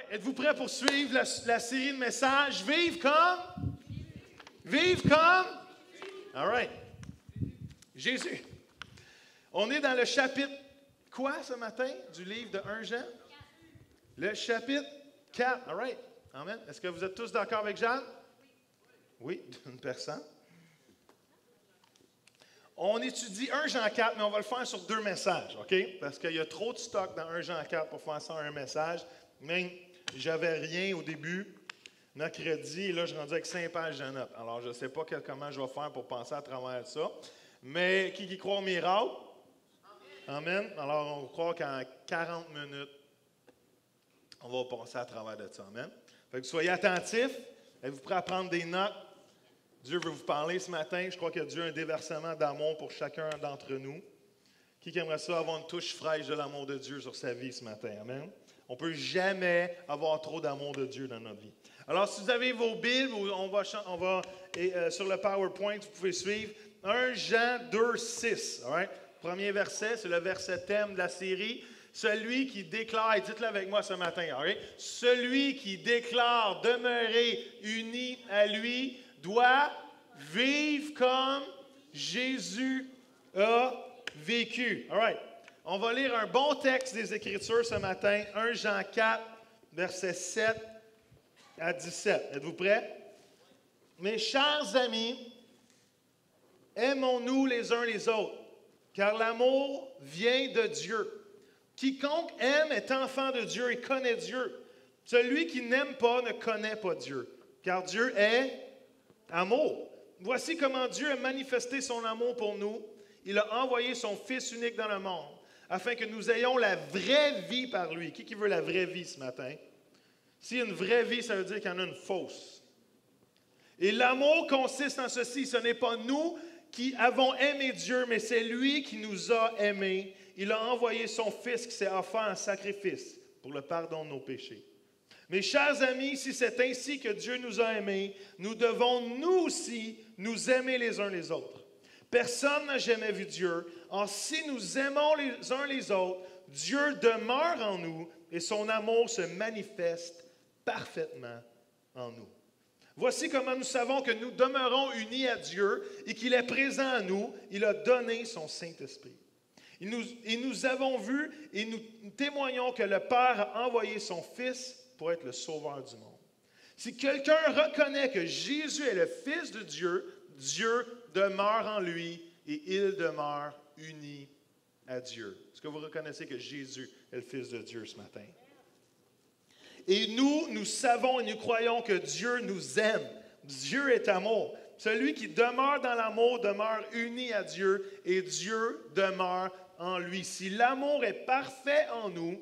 right. Êtes-vous prêts pour suivre la série de messages? Vive comme? Vive comme? All right. Jésus. On est dans le chapitre quoi ce matin du livre de 1 Jean? Le chapitre 4. All right. Amen. Est-ce que vous êtes tous d'accord avec Jean? Oui, une personne. On étudie 1 Jean 4, mais on va le faire sur 2 messages, OK? Parce qu'il y a trop de stock dans 1 Jean 4 pour faire ça en un message. Même, j'avais rien au début, mercredi, et là, je suis rendu avec 5 pages de notes. Alors, je ne sais pas comment je vais faire pour penser à travers ça. Mais qui croit au miracle? Amen. Alors, on croit qu'en 40 minutes, on va passer à travers de ça. Amen. Fait que soyez attentifs. Êtes-vous prêts à prendre des notes? Dieu veut vous parler ce matin. Je crois que Dieu a un déversement d'amour pour chacun d'entre nous. Qui aimerait ça avoir une touche fraîche de l'amour de Dieu sur sa vie ce matin? Amen. On ne peut jamais avoir trop d'amour de Dieu dans notre vie. Alors, si vous avez vos Bibles, on va sur le PowerPoint, vous pouvez suivre 1 Jean 2, 6. All right? Premier verset, c'est le verset thème de la série. Celui qui déclare, et dites-le avec moi ce matin, right? Celui qui déclare demeurer uni à lui doit vivre comme Jésus a vécu. All right. On va lire un bon texte des Écritures ce matin, 1 Jean 4, versets 7 à 17. Êtes-vous prêts? Mes chers amis, aimons-nous les uns les autres, car l'amour vient de Dieu. Quiconque aime est enfant de Dieu et connaît Dieu. Celui qui n'aime pas ne connaît pas Dieu, car Dieu est amour. Voici comment Dieu a manifesté son amour pour nous. Il a envoyé son Fils unique dans le monde, afin que nous ayons la vraie vie par lui. Qui veut la vraie vie ce matin? S'il y a une vraie vie, ça veut dire qu'il y en a une fausse. Et l'amour consiste en ceci. Ce n'est pas nous qui avons aimé Dieu, mais c'est lui qui nous a aimés. Il a envoyé son Fils qui s'est offert en sacrifice pour le pardon de nos péchés. Mes chers amis, si c'est ainsi que Dieu nous a aimés, nous devons nous aussi nous aimer les uns les autres. Personne n'a jamais vu Dieu. Or, si nous aimons les uns les autres, Dieu demeure en nous et son amour se manifeste parfaitement en nous. Voici comment nous savons que nous demeurons unis à Dieu et qu'il est présent à nous. Il a donné son Saint-Esprit. Et nous avons vu et nous témoignons que le Père a envoyé son Fils pour être le sauveur du monde. Si quelqu'un reconnaît que Jésus est le Fils de Dieu, Dieu demeure en lui et il demeure uni à Dieu. Est-ce que vous reconnaissez que Jésus est le Fils de Dieu ce matin? Et nous savons et nous croyons que Dieu nous aime. Dieu est amour. Celui qui demeure dans l'amour demeure uni à Dieu et Dieu demeure en lui. Si l'amour est parfait en nous,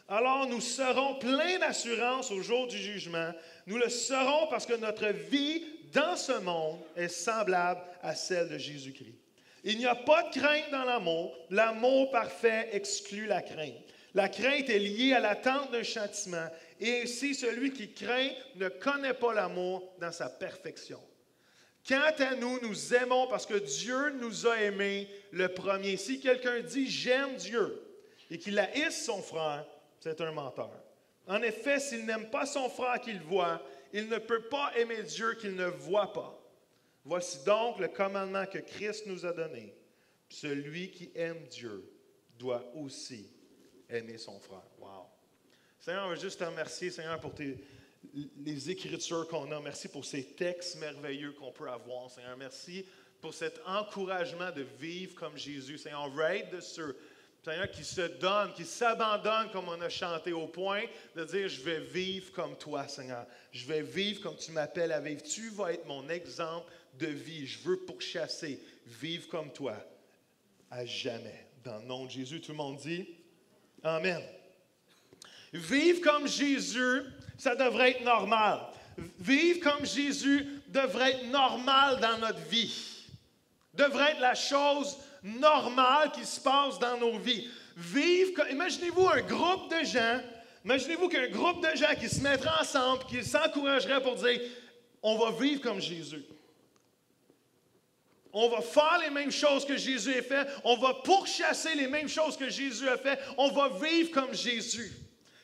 alors nous serons pleins d'assurance au jour du jugement. Nous le serons parce que notre vie dans ce monde est semblable à celle de Jésus-Christ. Il n'y a pas de crainte dans l'amour. L'amour parfait exclut la crainte. La crainte est liée à l'attente d'un châtiment. Et ainsi, celui qui craint ne connaît pas l'amour dans sa perfection. Quant à nous, nous aimons parce que Dieu nous a aimés le premier. Si quelqu'un dit « j'aime Dieu » et qu'il haïsse son frère, c'est un menteur. En effet, s'il n'aime pas son frère qu'il voit, il ne peut pas aimer Dieu qu'il ne voit pas. Voici donc le commandement que Christ nous a donné. Celui qui aime Dieu doit aussi aimer son frère. Wow! Seigneur, on veut juste te remercier, Seigneur, pour les Écritures qu'on a. Merci pour ces textes merveilleux qu'on peut avoir, Seigneur. Merci pour cet encouragement de vivre comme Jésus. Seigneur, on veut être de ceux, Seigneur, qui se donnent, qui s'abandonnent comme on a chanté au point de dire « Je vais vivre comme toi, Seigneur. Je vais vivre comme tu m'appelles à vivre. Tu vas être mon exemple de vie. Je veux pourchasser, vivre comme toi, à jamais. » Dans le nom de Jésus, tout le monde dit « Amen. » Vivre comme Jésus, ça devrait être normal. Vivre comme Jésus devrait être normal dans notre vie. Devrait être la chose normale qui se passe dans nos vies. Imaginez-vous un groupe de gens, imaginez-vous qu'un groupe de gens qui se mettraient ensemble, qui s'encourageraient pour dire, on va vivre comme Jésus. On va faire les mêmes choses que Jésus a fait. On va pourchasser les mêmes choses que Jésus a fait. On va vivre comme Jésus.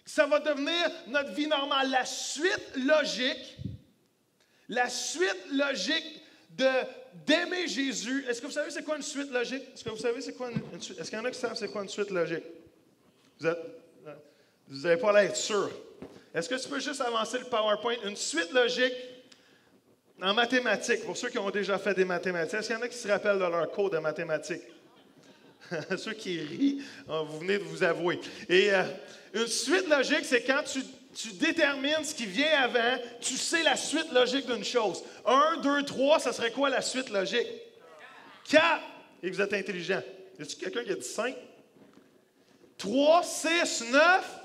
Ça va devenir notre vie normale. La suite logique d'aimer Jésus. Est-ce que vous savez c'est quoi une suite logique? Est-ce que vous savez c'est quoi une suite? Est-ce qu'il y en a qui savent c'est quoi une suite logique? Vous n'avez pas l'air sûr. Est-ce que tu peux juste avancer le PowerPoint? Une suite logique en mathématiques, pour ceux qui ont déjà fait des mathématiques. Est-ce qu'il y en a qui se rappellent de leur cours de mathématiques? Ceux qui rient, vous venez de vous avouer. Et une suite logique, c'est quand tu détermines ce qui vient avant, tu sais la suite logique d'une chose. 1, 2, 3, ça serait quoi la suite logique? 4. Et vous êtes intelligent. Y a-t-il quelqu'un qui a dit 5? 3, 6, 9,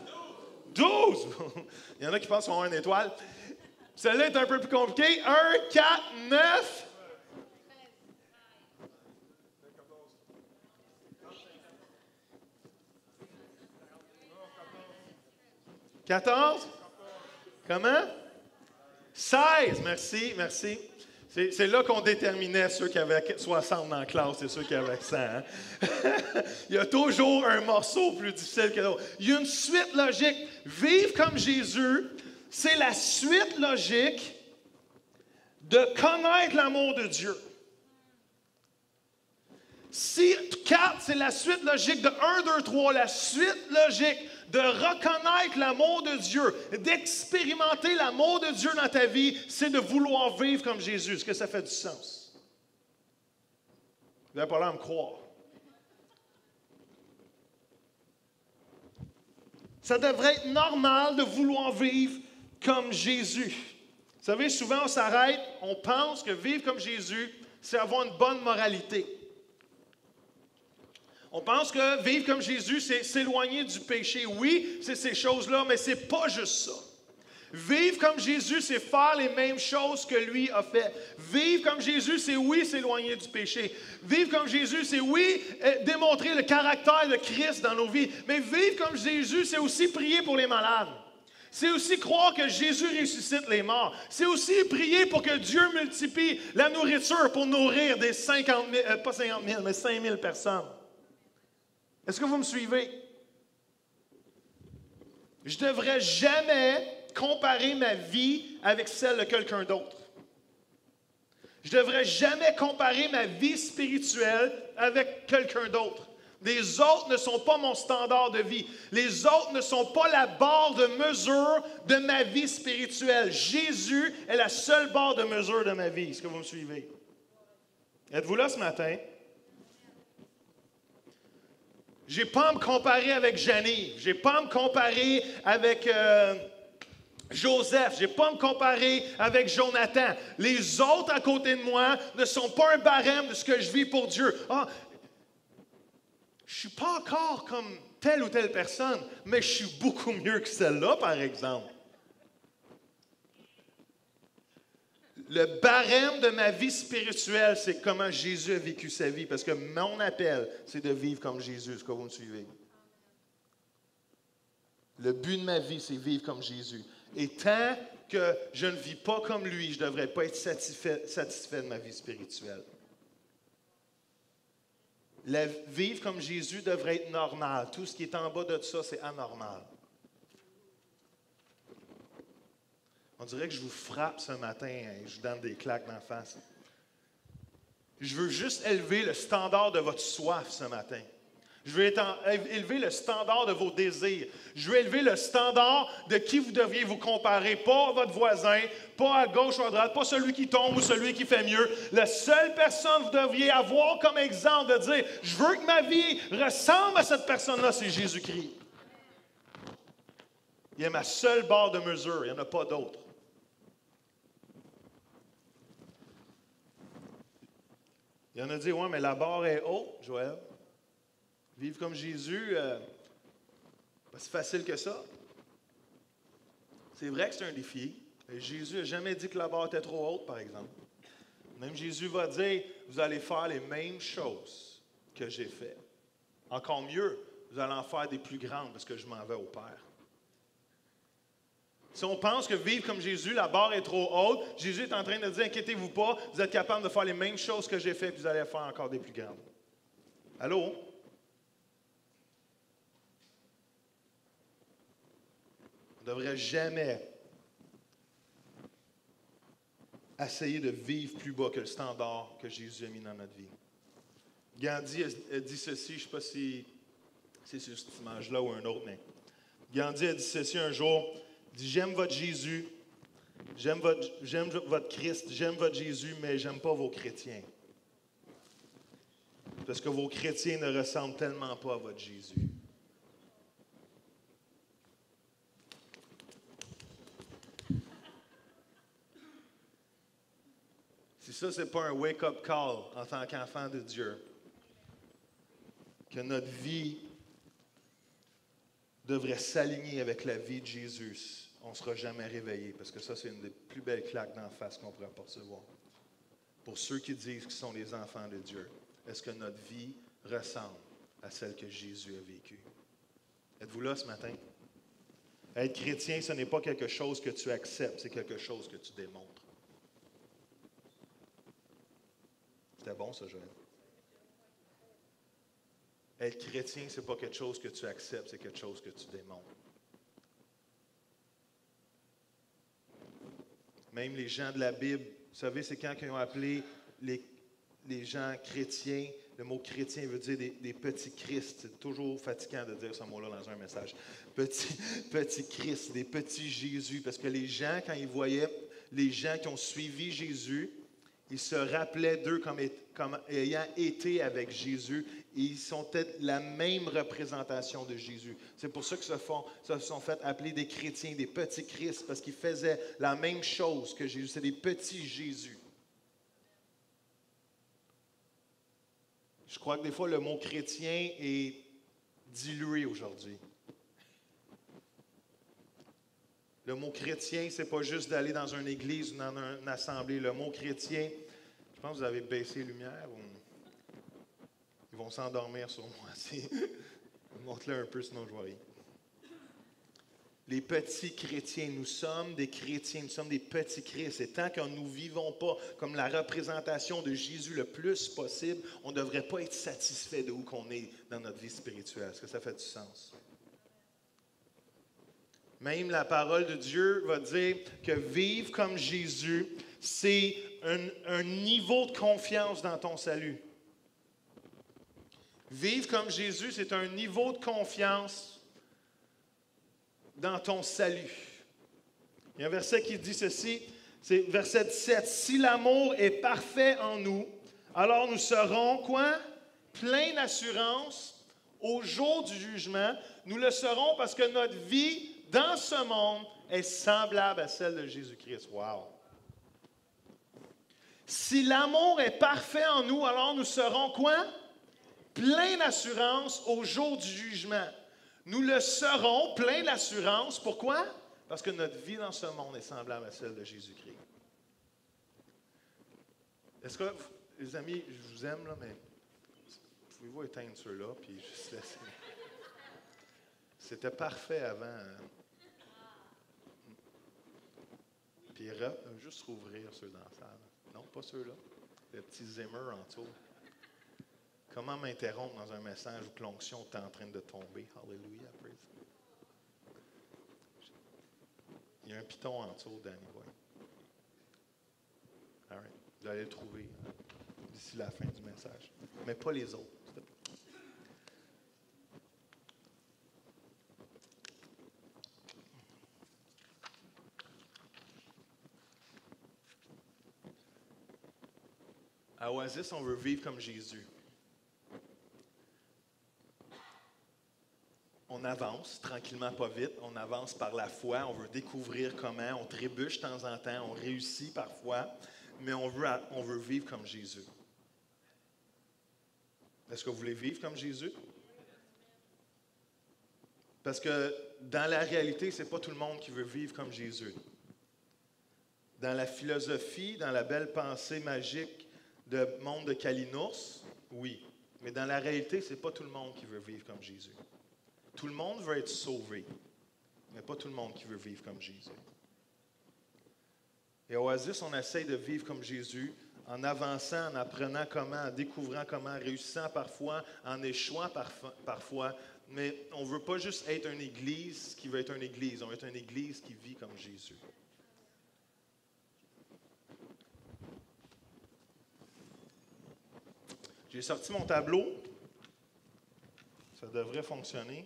12. Il y en a qui pensent qu'on a une étoile. Celle-là est un peu plus compliquée. 1, 4, 9. 14? Comment? 16. Merci, merci. C'est là qu'on déterminait ceux qui avaient 60 dans la classe et ceux qui avaient 100. Hein? Il y a toujours un morceau plus difficile que l'autre. Il y a une suite logique. Vivre comme Jésus, c'est la suite logique de connaître l'amour de Dieu. 4, c'est la suite logique de 1, 2, 3. La suite logique de reconnaître l'amour de Dieu, d'expérimenter l'amour de Dieu dans ta vie, c'est de vouloir vivre comme Jésus. Est-ce que ça fait du sens? Vous n'avez pas l'air de me croire. Ça devrait être normal de vouloir vivre comme Jésus. Vous savez, souvent on s'arrête, on pense que vivre comme Jésus, c'est avoir une bonne moralité. On pense que vivre comme Jésus, c'est s'éloigner du péché. Oui, c'est ces choses-là, mais c'est pas juste ça. Vivre comme Jésus, c'est faire les mêmes choses que lui a fait. Vivre comme Jésus, c'est oui, s'éloigner du péché. Vivre comme Jésus, c'est oui, démontrer le caractère de Christ dans nos vies. Mais vivre comme Jésus, c'est aussi prier pour les malades. C'est aussi croire que Jésus ressuscite les morts. C'est aussi prier pour que Dieu multiplie la nourriture pour nourrir des 50 000, pas 50 000, mais 5 000 personnes. Est-ce que vous me suivez? Je ne devrais jamais comparer ma vie avec celle de quelqu'un d'autre. Je ne devrais jamais comparer ma vie spirituelle avec quelqu'un d'autre. Les autres ne sont pas mon standard de vie. Les autres ne sont pas la barre de mesure de ma vie spirituelle. Jésus est la seule barre de mesure de ma vie. Est-ce que vous me suivez? Êtes-vous là ce matin? Je n'ai pas à me comparer avec Jeannie. Je n'ai pas à me comparer avec Joseph. Je n'ai pas à me comparer avec Jonathan. Les autres à côté de moi ne sont pas un barème de ce que je vis pour Dieu. Ah, je ne suis pas encore comme telle ou telle personne, mais je suis beaucoup mieux que celle-là, par exemple. Le barème de ma vie spirituelle, c'est comment Jésus a vécu sa vie. Parce que mon appel, c'est de vivre comme Jésus. Est-ce que vous me suivez? Le but de ma vie, c'est vivre comme Jésus. Et tant que je ne vis pas comme lui, je ne devrais pas être satisfait de ma vie spirituelle. Vivre comme Jésus devrait être normal. Tout ce qui est en bas de ça, c'est anormal. On dirait que je vous frappe ce matin et je vous donne des claques d'en face. Je veux juste élever le standard de votre soif ce matin. Je veux élever le standard de vos désirs. Je veux élever le standard de qui vous devriez vous comparer. Pas à votre voisin, pas à gauche ou à droite, pas celui qui tombe ou celui qui fait mieux. La seule personne que vous devriez avoir comme exemple de dire « Je veux que ma vie ressemble à cette personne-là », c'est Jésus-Christ. Il est ma seule barre de mesure, il n'y en a pas d'autre. Il y en a dit, ouais, mais la barre est haute, Joël. Vivre comme Jésus, c'est facile que ça. C'est vrai que c'est un défi. Jésus n'a jamais dit que la barre était trop haute, par exemple. Même Jésus va dire, vous allez faire les mêmes choses que j'ai fait. Encore mieux, vous allez en faire des plus grandes parce que je m'en vais au Père. Si on pense que vivre comme Jésus, la barre est trop haute, Jésus est en train de dire, inquiétez-vous pas, vous êtes capable de faire les mêmes choses que j'ai fait, puis vous allez faire encore des plus grandes. Allô? On ne devrait jamais essayer de vivre plus bas que le standard que Jésus a mis dans notre vie. Gandhi a dit ceci, je ne sais pas si c'est sur cette image-là ou un autre, mais Gandhi a dit ceci un jour, il dit « J'aime votre Jésus, j'aime votre Christ, j'aime votre Jésus, mais j'aime pas vos chrétiens. Parce que vos chrétiens ne ressemblent tellement pas à votre Jésus. » Si ça, ce n'est pas un wake-up call en tant qu'enfant de Dieu, que notre vie devrait s'aligner avec la vie de Jésus, on ne sera jamais réveillé, parce que ça, c'est une des plus belles claques d'en face qu'on pourrait percevoir. Pour ceux qui disent qu'ils sont les enfants de Dieu, est-ce que notre vie ressemble à celle que Jésus a vécue? Êtes-vous là ce matin? Être chrétien, ce n'est pas quelque chose que tu acceptes, c'est quelque chose que tu démontres. C'était bon, ça, Joël? Être chrétien, ce n'est pas quelque chose que tu acceptes, c'est quelque chose que tu démontres. Même les gens de la Bible, vous savez, c'est quand ils ont appelé les gens chrétiens, le mot chrétien veut dire des petits Christ. C'est toujours fatigant de dire ce mot-là dans un message. Petit Christ, des petits Jésus, parce que les gens, quand ils voyaient les gens qui ont suivi Jésus, ils se rappelaient d'eux comme ayant été avec Jésus. Et ils sont peut-être la même représentation de Jésus. C'est pour ça qu'ils se sont fait appeler des chrétiens, des petits Christ, parce qu'ils faisaient la même chose que Jésus. C'est des petits Jésus. Je crois que des fois, le mot chrétien est dilué aujourd'hui. Le mot chrétien, ce n'est pas juste d'aller dans une église ou dans une assemblée. Le mot chrétien, je pense que vous avez baissé les lumières. Ils vont s'endormir sur moi. Montre-le un peu, sinon je vois rien. Les petits chrétiens, nous sommes des chrétiens, nous sommes des petits Christ. Et tant que nous ne vivons pas comme la représentation de Jésus le plus possible, on ne devrait pas être satisfait de où qu'on est dans notre vie spirituelle. Est-ce que ça fait du sens? Même la parole de Dieu va dire que vivre comme Jésus, c'est un niveau de confiance dans ton salut. Vivre comme Jésus, c'est un niveau de confiance dans ton salut. Il y a un verset qui dit ceci, c'est verset 17. « Si l'amour est parfait en nous, alors nous serons, quoi? Pleins d'assurance au jour du jugement. Nous le serons parce que notre vie dans ce monde est semblable à celle de Jésus-Christ. » Wow! Si l'amour est parfait en nous, alors nous serons, quoi? Plein d'assurance au jour du jugement. Nous le serons, plein d'assurance. Pourquoi? Parce que notre vie dans ce monde est semblable à celle de Jésus-Christ. Est-ce que, les amis, je vous aime, là, mais pouvez-vous éteindre ceux-là, puis juste laisser... C'était parfait avant. Puis juste rouvrir ceux dans la salle. Non, pas ceux-là. Le petit Zimmer en dessous. Comment m'interrompre dans un message où l'onction est en train de tomber? Alléluia, praise. Il y a un piton en dessous, Danny Boy. All right. Vous allez le trouver d'ici la fin du message. Mais pas les autres. À Oasis, on veut vivre comme Jésus. On avance tranquillement, pas vite. On avance par la foi. On veut découvrir comment. On trébuche de temps en temps. On réussit parfois. Mais on veut vivre comme Jésus. Est-ce que vous voulez vivre comme Jésus? Parce que dans la réalité, ce n'est pas tout le monde qui veut vivre comme Jésus. Dans la philosophie, dans la belle pensée magique de monde de Kalinours, oui. Mais dans la réalité, ce n'est pas tout le monde qui veut vivre comme Jésus. Tout le monde veut être sauvé, mais pas tout le monde qui veut vivre comme Jésus. Et à Oasis, on essaye de vivre comme Jésus en avançant, en apprenant comment, en découvrant comment, en réussissant parfois, en échouant parfois, Mais on ne veut pas juste être une Église qui veut être une Église. On veut être une Église qui vit comme Jésus. J'ai sorti mon tableau. Ça devrait fonctionner.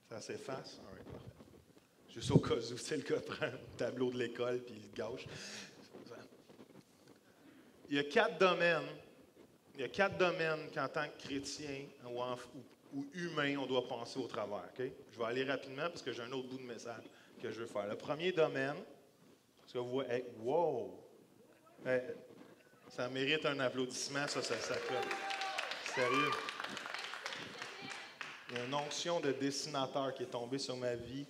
Ça s'efface. All right, parfait. Juste au cas où, c'est le cas, prend le tableau de l'école puis il le gâche. Il y a 4 domaines. Il y a 4 domaines qu'en tant que chrétien ou humain, on doit penser au travers. Okay? Je vais aller rapidement parce que j'ai un autre bout de message que je veux faire. Le premier domaine, parce que vous voyez, hey, wow! Hey, ça mérite un applaudissement, ça fait. Sérieux. Il y a une onction de dessinateur qui est tombée sur ma vie.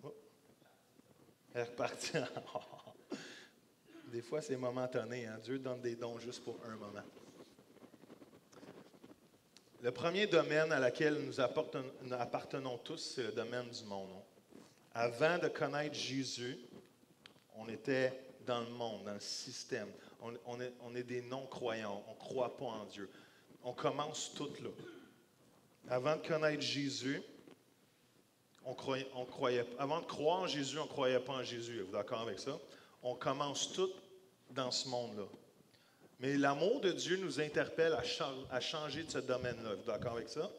Oh. Elle est repartie. Des fois, c'est momentané. Hein? Dieu donne des dons juste pour un moment. Le premier domaine à lequel nous appartenons tous, c'est le domaine du monde. Avant de connaître Jésus, on était dans le monde, dans le système. On est des non-croyants. On ne croit pas en Dieu. On commence tout là. Avant de connaître Jésus, avant de croire en Jésus, on ne croyait pas en Jésus. Êtes-vous d'accord avec ça? On commence tout dans ce monde-là. Mais l'amour de Dieu nous interpelle à changer de ce domaine-là. Êtes-vous d'accord avec ça?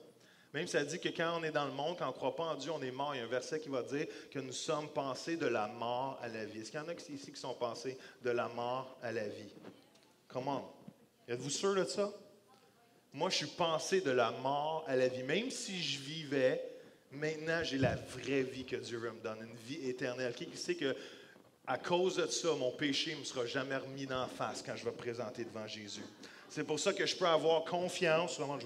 Même ça dit que quand on est dans le monde, quand on ne croit pas en Dieu, on est mort. Il y a un verset qui va dire que nous sommes passés de la mort à la vie. Est-ce qu'il y en a ici qui sont passés de la mort à la vie? Comment? Êtes-vous sûr de ça? Moi, je suis passé de la mort à la vie. Même si je vivais, maintenant, j'ai la vraie vie que Dieu veut me donner, une vie éternelle. Qui sait que à cause de ça, mon péché ne me sera jamais remis d'en face quand je vais me présenter devant Jésus. C'est pour ça que je peux avoir confiance, vraiment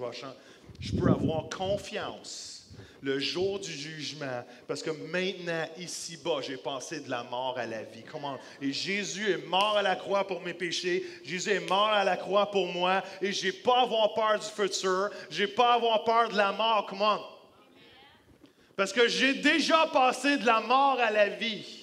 je peux avoir confiance le jour du jugement, parce que maintenant, ici-bas, j'ai passé de la mort à la vie. Comment? Et Jésus est mort à la croix pour mes péchés, Jésus est mort à la croix pour moi, et je n'ai pas à avoir peur du futur, je n'ai pas à avoir peur de la mort. Comment? Parce que j'ai déjà passé de la mort à la vie.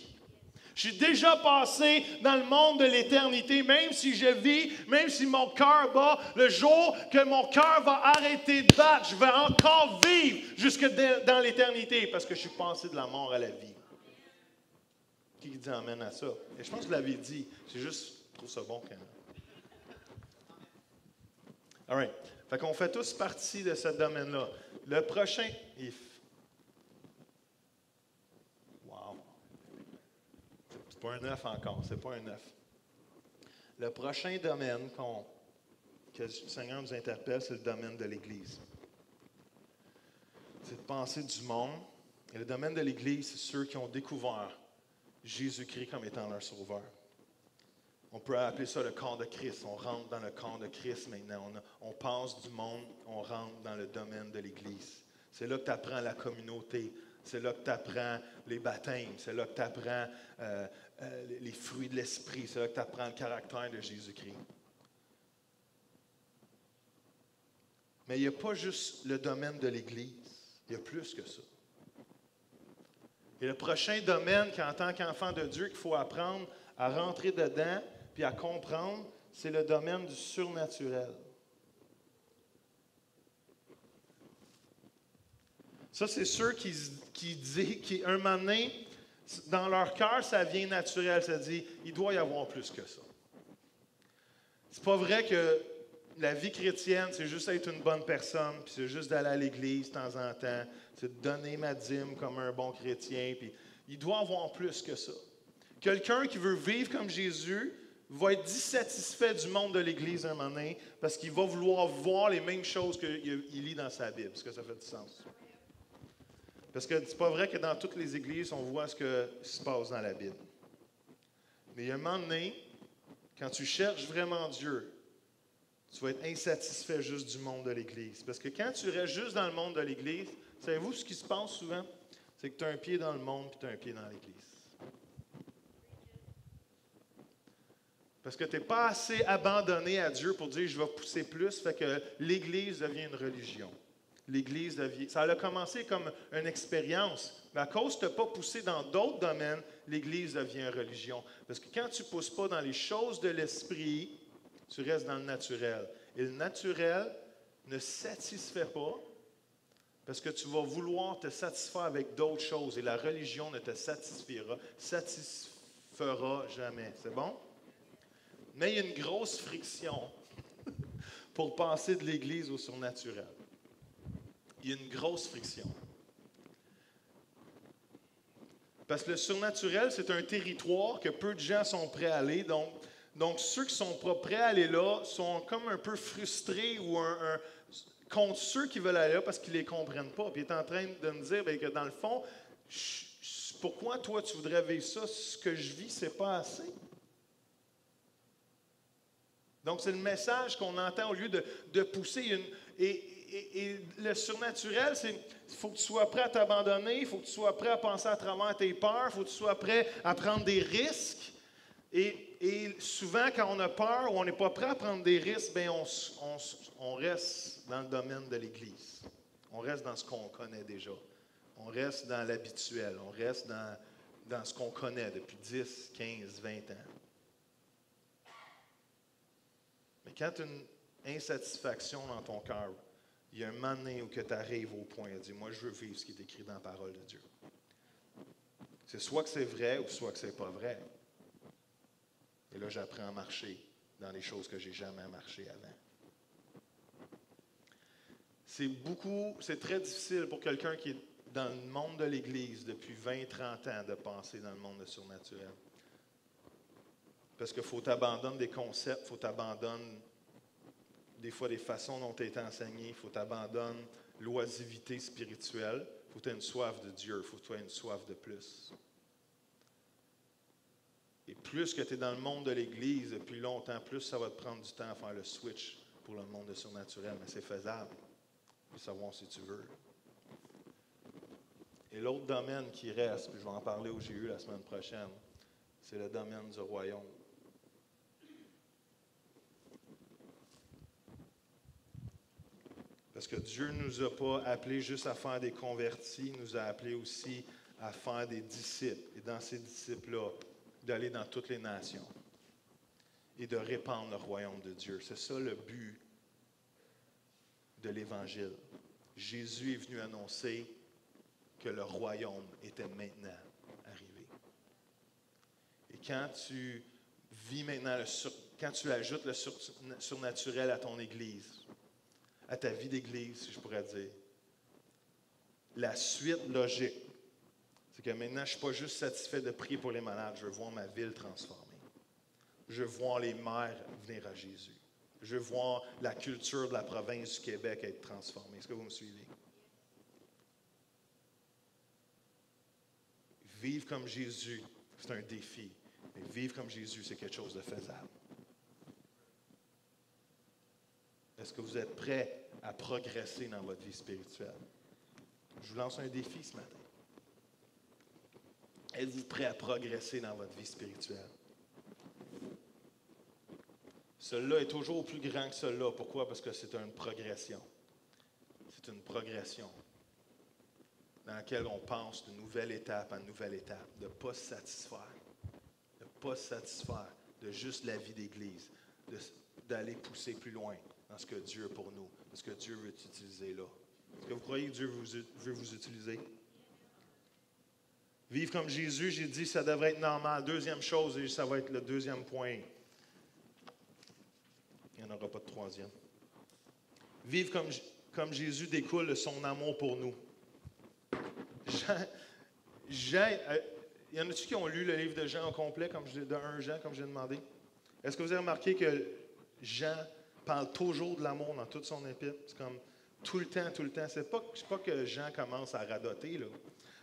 Je suis déjà passé dans le monde de l'éternité, même si je vis, même si mon cœur bat, le jour que mon cœur va arrêter de battre, je vais encore vivre jusque dans l'éternité, parce que je suis passé de la mort à la vie. Qui dit amen à ça? Et je pense que vous l'avez dit, c'est juste, je trouve ça bon quand même. All right. Fait qu'on fait tous partie de ce domaine-là. Le prochain, c'est pas un 9 encore, c'est pas un 9. Le prochain domaine que le Seigneur nous interpelle, c'est le domaine de l'Église. C'est de penser du monde. Et le domaine de l'Église, c'est ceux qui ont découvert Jésus-Christ comme étant leur sauveur. On peut appeler ça le corps de Christ. On rentre dans le corps de Christ maintenant. On passe du monde, on rentre dans le domaine de l'Église. C'est là que tu apprends la communauté. C'est là que tu apprends les baptêmes. C'est là que tu apprends les fruits de l'Esprit. C'est là que tu apprends le caractère de Jésus-Christ. Mais il n'y a pas juste le domaine de l'Église. Il y a plus que ça. Et le prochain domaine qu'en tant qu'enfant de Dieu qu'il faut apprendre à rentrer dedans puis à comprendre, c'est le domaine du surnaturel. Ça, c'est ceux qui disent, un moment donné, dans leur cœur, ça vient naturel. Ça dit, il doit y avoir plus que ça. C'est pas vrai que la vie chrétienne, c'est juste être une bonne personne, puis c'est juste d'aller à l'église de temps en temps, c'est de donner ma dîme comme un bon chrétien, puis il doit y avoir plus que ça. Quelqu'un qui veut vivre comme Jésus va être dissatisfait du monde de l'Église un moment donné, parce qu'il va vouloir voir les mêmes choses qu'il lit dans sa Bible. Est-ce que ça fait du sens? Parce que c'est pas vrai que dans toutes les églises, on voit ce qui se passe dans la Bible. Mais il y a un moment donné, quand tu cherches vraiment Dieu, tu vas être insatisfait juste du monde de l'Église. Parce que quand tu restes juste dans le monde de l'Église, savez-vous ce qui se passe souvent? C'est que tu as un pied dans le monde et tu as un pied dans l'Église. Parce que tu n'es pas assez abandonné à Dieu pour dire « je vais pousser plus », fait que l'Église devient une religion. L'Église devient... Ça a commencé comme une expérience, mais à cause que tu n'as pas poussé dans d'autres domaines, l'Église devient une religion. Parce que quand tu ne pousses pas dans les choses de l'esprit, tu restes dans le naturel. Et le naturel ne satisfait pas parce que tu vas vouloir te satisfaire avec d'autres choses et la religion ne te satisfera jamais. C'est bon? Mais il y a une grosse friction pour passer de l'Église au surnaturel. Il y a une grosse friction. Parce que le surnaturel, c'est un territoire que peu de gens sont prêts à aller. Donc ceux qui ne sont pas prêts à aller là sont comme un peu frustrés ou contre ceux qui veulent aller là parce qu'ils ne les comprennent pas. Puis il est en train de me dire que dans le fond, pourquoi toi tu voudrais vivre ça? Ce que je vis, c'est pas assez. Donc c'est le message qu'on entend au lieu de pousser et le surnaturel, c'est il faut que tu sois prêt à t'abandonner, il faut que tu sois prêt à penser à travers tes peurs, il faut que tu sois prêt à prendre des risques. Et souvent, quand on a peur ou on n'est pas prêt à prendre des risques, bien, on reste dans le domaine de l'Église. On reste dans ce qu'on connaît déjà. On reste dans l'habituel. On reste dans ce qu'on connaît depuis 10, 15, 20 ans. Mais quand tu as une insatisfaction dans ton cœur, il y a un moment donné où tu arrives au point de dire, moi, je veux vivre ce qui est écrit dans la parole de Dieu. C'est soit que c'est vrai ou soit que c'est pas vrai. Et là, j'apprends à marcher dans les choses que j'ai jamais marché avant. C'est très difficile pour quelqu'un qui est dans le monde de l'Église depuis 20-30 ans de passer dans le monde surnaturel. Parce qu'il faut t'abandonner des concepts, il faut t'abandonner des fois des façons dont tu as été enseigné, il faut t'abandonner l'oisivité spirituelle, il faut que tu aies une soif de Dieu, il faut que tu aies une soif de plus. Et plus que tu es dans le monde de l'Église depuis longtemps, plus ça va te prendre du temps à faire le switch pour le monde surnaturel, mais c'est faisable. Il faut savoir si tu veux. Et l'autre domaine qui reste, puis je vais en parler au GU la semaine prochaine, c'est le domaine du royaume. Parce que Dieu ne nous a pas appelés juste à faire des convertis, il nous a appelés aussi à faire des disciples. Et dans ces disciples-là, d'aller dans toutes les nations et de répandre le royaume de Dieu. C'est ça le but de l'Évangile. Jésus est venu annoncer que le royaume était maintenant arrivé. Et quand tu vis maintenant, quand tu ajoutes le surnaturel à ton Église, à ta vie d'Église, si je pourrais dire, la suite logique, c'est que maintenant, je ne suis pas juste satisfait de prier pour les malades, je veux voir ma ville transformée. Je veux voir les maires venir à Jésus. Je veux voir la culture de la province du Québec être transformée. Est-ce que vous me suivez? Vivre comme Jésus, c'est un défi. Mais vivre comme Jésus, c'est quelque chose de faisable. Est-ce que vous êtes prêts à progresser dans votre vie spirituelle? Je vous lance un défi ce matin. Êtes-vous prêt à progresser dans votre vie spirituelle? Celui-là est toujours plus grand que celui-là. Pourquoi? Parce que c'est une progression. C'est une progression dans laquelle on passe de nouvelle étape en nouvelle étape, de ne pas se satisfaire. De ne pas se satisfaire de juste la vie d'Église, d'aller pousser plus loin dans ce que Dieu a pour nous, parce que Dieu veut t'utiliser là. Est-ce que vous croyez que Dieu veut vous utiliser? Vivre comme Jésus, j'ai dit, ça devrait être normal. Deuxième chose, et ça va être le deuxième point. Il n'y en aura pas de troisième. Vivre comme Jésus découle de son amour pour nous. Jean, y en a-tu qui ont lu le livre de Jean au complet, de 1 Jean, comme j'ai demandé? Est-ce que vous avez remarqué que Jean parle toujours de l'amour dans toute son épître? C'est comme tout le temps. C'est pas que Jean commence à radoter, là.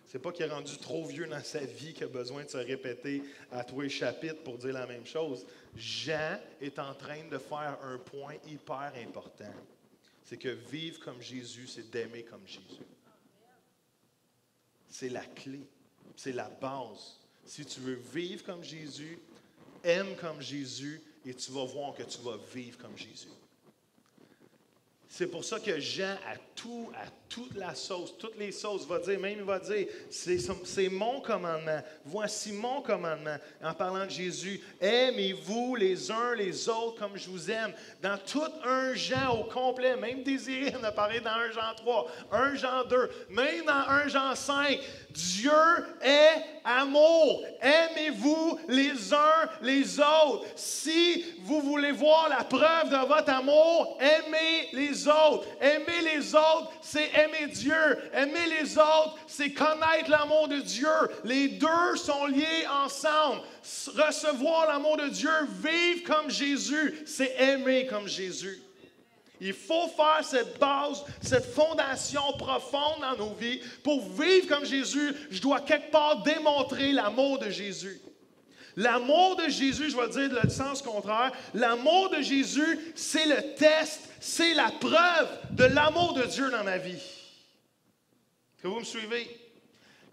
C'est pas qu'il est rendu trop vieux dans sa vie qu'il a besoin de se répéter à tous les chapitres pour dire la même chose. Jean est en train de faire un point hyper important. C'est que vivre comme Jésus, c'est d'aimer comme Jésus. C'est la clé. C'est la base. Si tu veux vivre comme Jésus, aime comme Jésus et tu vas voir que tu vas vivre comme Jésus. C'est pour ça que Jean, à toute la sauce, toutes les sauces, il va dire, c'est mon commandement. Voici mon commandement. En parlant de Jésus, aimez-vous les uns les autres comme je vous aime. Dans tout 1 Jean au complet, même Désiré en a parlé dans 1 Jean 3, 1 Jean 2, même dans 1 Jean 5, Dieu est amour. Aimez-vous les uns les autres. Si vous voulez voir la preuve de votre amour, aimez les autres. Aimer les autres, c'est aimer Dieu. Aimer les autres, c'est connaître l'amour de Dieu. Les deux sont liés ensemble. Recevoir l'amour de Dieu, vivre comme Jésus, c'est aimer comme Jésus. Il faut faire cette base, cette fondation profonde dans nos vies. Pour vivre comme Jésus, je dois quelque part démontrer l'amour de Jésus. L'amour de Jésus, je vais le dire dans le sens contraire, l'amour de Jésus, c'est le test, c'est la preuve de l'amour de Dieu dans ma vie. Est-ce que vous me suivez?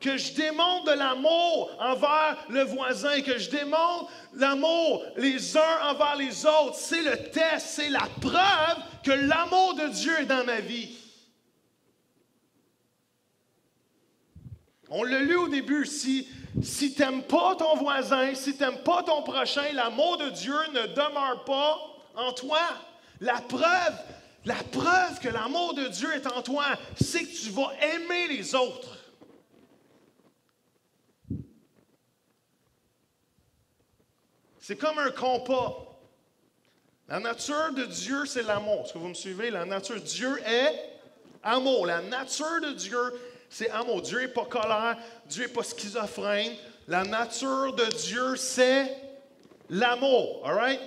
Que je démontre de l'amour envers le voisin, que je démontre l'amour les uns envers les autres, c'est le test, c'est la preuve que l'amour de Dieu est dans ma vie. On l'a lu au début, si tu n'aimes pas ton voisin, si tu n'aimes pas ton prochain, l'amour de Dieu ne demeure pas en toi. La preuve que l'amour de Dieu est en toi, c'est que tu vas aimer les autres. C'est comme un compas. La nature de Dieu, c'est l'amour. Est-ce que vous me suivez? La nature de Dieu est amour. La nature de Dieu, c'est amour. Dieu n'est pas colère. Dieu n'est pas schizophrène. La nature de Dieu, c'est l'amour. All right?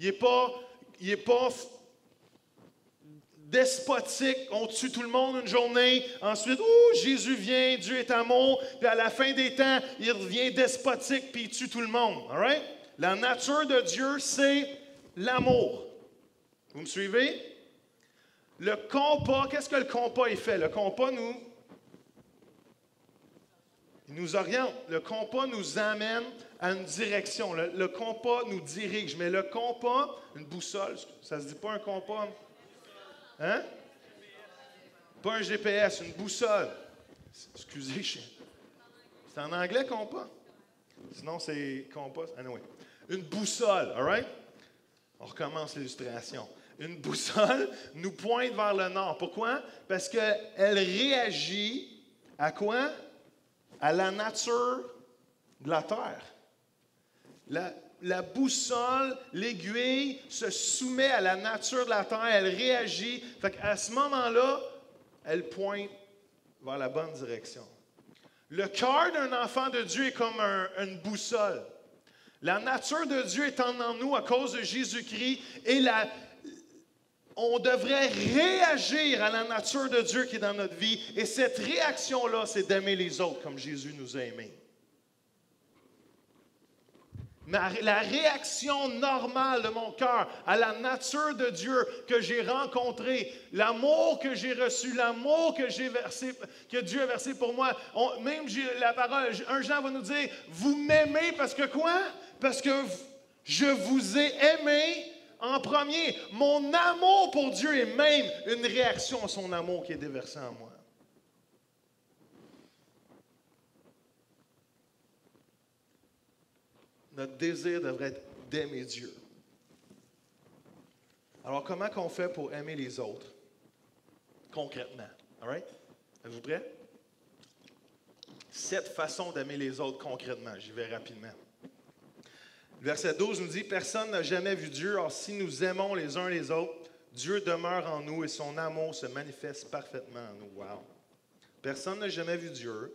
Il n'est pas despotique. On tue tout le monde une journée. Ensuite, Jésus vient, Dieu est amour. Puis à la fin des temps, il revient despotique puis il tue tout le monde. All right? La nature de Dieu, c'est l'amour. Vous me suivez? Le compas, qu'est-ce que le compas il fait? Le compas il nous oriente. Le compas nous amène à une direction. Le compas nous dirige. Mais le compas, une boussole, ça se dit pas un compas? Hein? Pas un GPS, une boussole. Excusez, c'est en anglais compas? Sinon, c'est compas. Anyway. Une boussole, all right? On recommence l'illustration. Une boussole nous pointe vers le nord. Pourquoi? Parce qu'elle réagit à quoi? À la nature de la terre. La boussole, l'aiguille, se soumet à la nature de la terre. Elle réagit. Fait qu'à ce moment-là, elle pointe vers la bonne direction. Le cœur d'un enfant de Dieu est comme une boussole. La nature de Dieu est en nous à cause de Jésus-Christ et on devrait réagir à la nature de Dieu qui est dans notre vie. Et cette réaction-là, c'est d'aimer les autres comme Jésus nous a aimés. La réaction normale de mon cœur à la nature de Dieu que j'ai rencontrée, l'amour que j'ai reçu, l'amour que j'ai versé, que Dieu a versé pour moi, même la parole, 1 Jean va nous dire, vous m'aimez parce que quoi? Parce que je vous ai aimé en premier. Mon amour pour Dieu est même une réaction à son amour qui est déversé en moi. Notre désir devrait être d'aimer Dieu. Alors, comment qu'on fait pour aimer les autres? Concrètement. All right? Êtes-vous prêts? 7 façons d'aimer les autres concrètement. J'y vais rapidement. Le verset 12 nous dit « Personne n'a jamais vu Dieu, or si nous aimons les uns les autres, Dieu demeure en nous et son amour se manifeste parfaitement en nous. » Wow! Personne n'a jamais vu Dieu,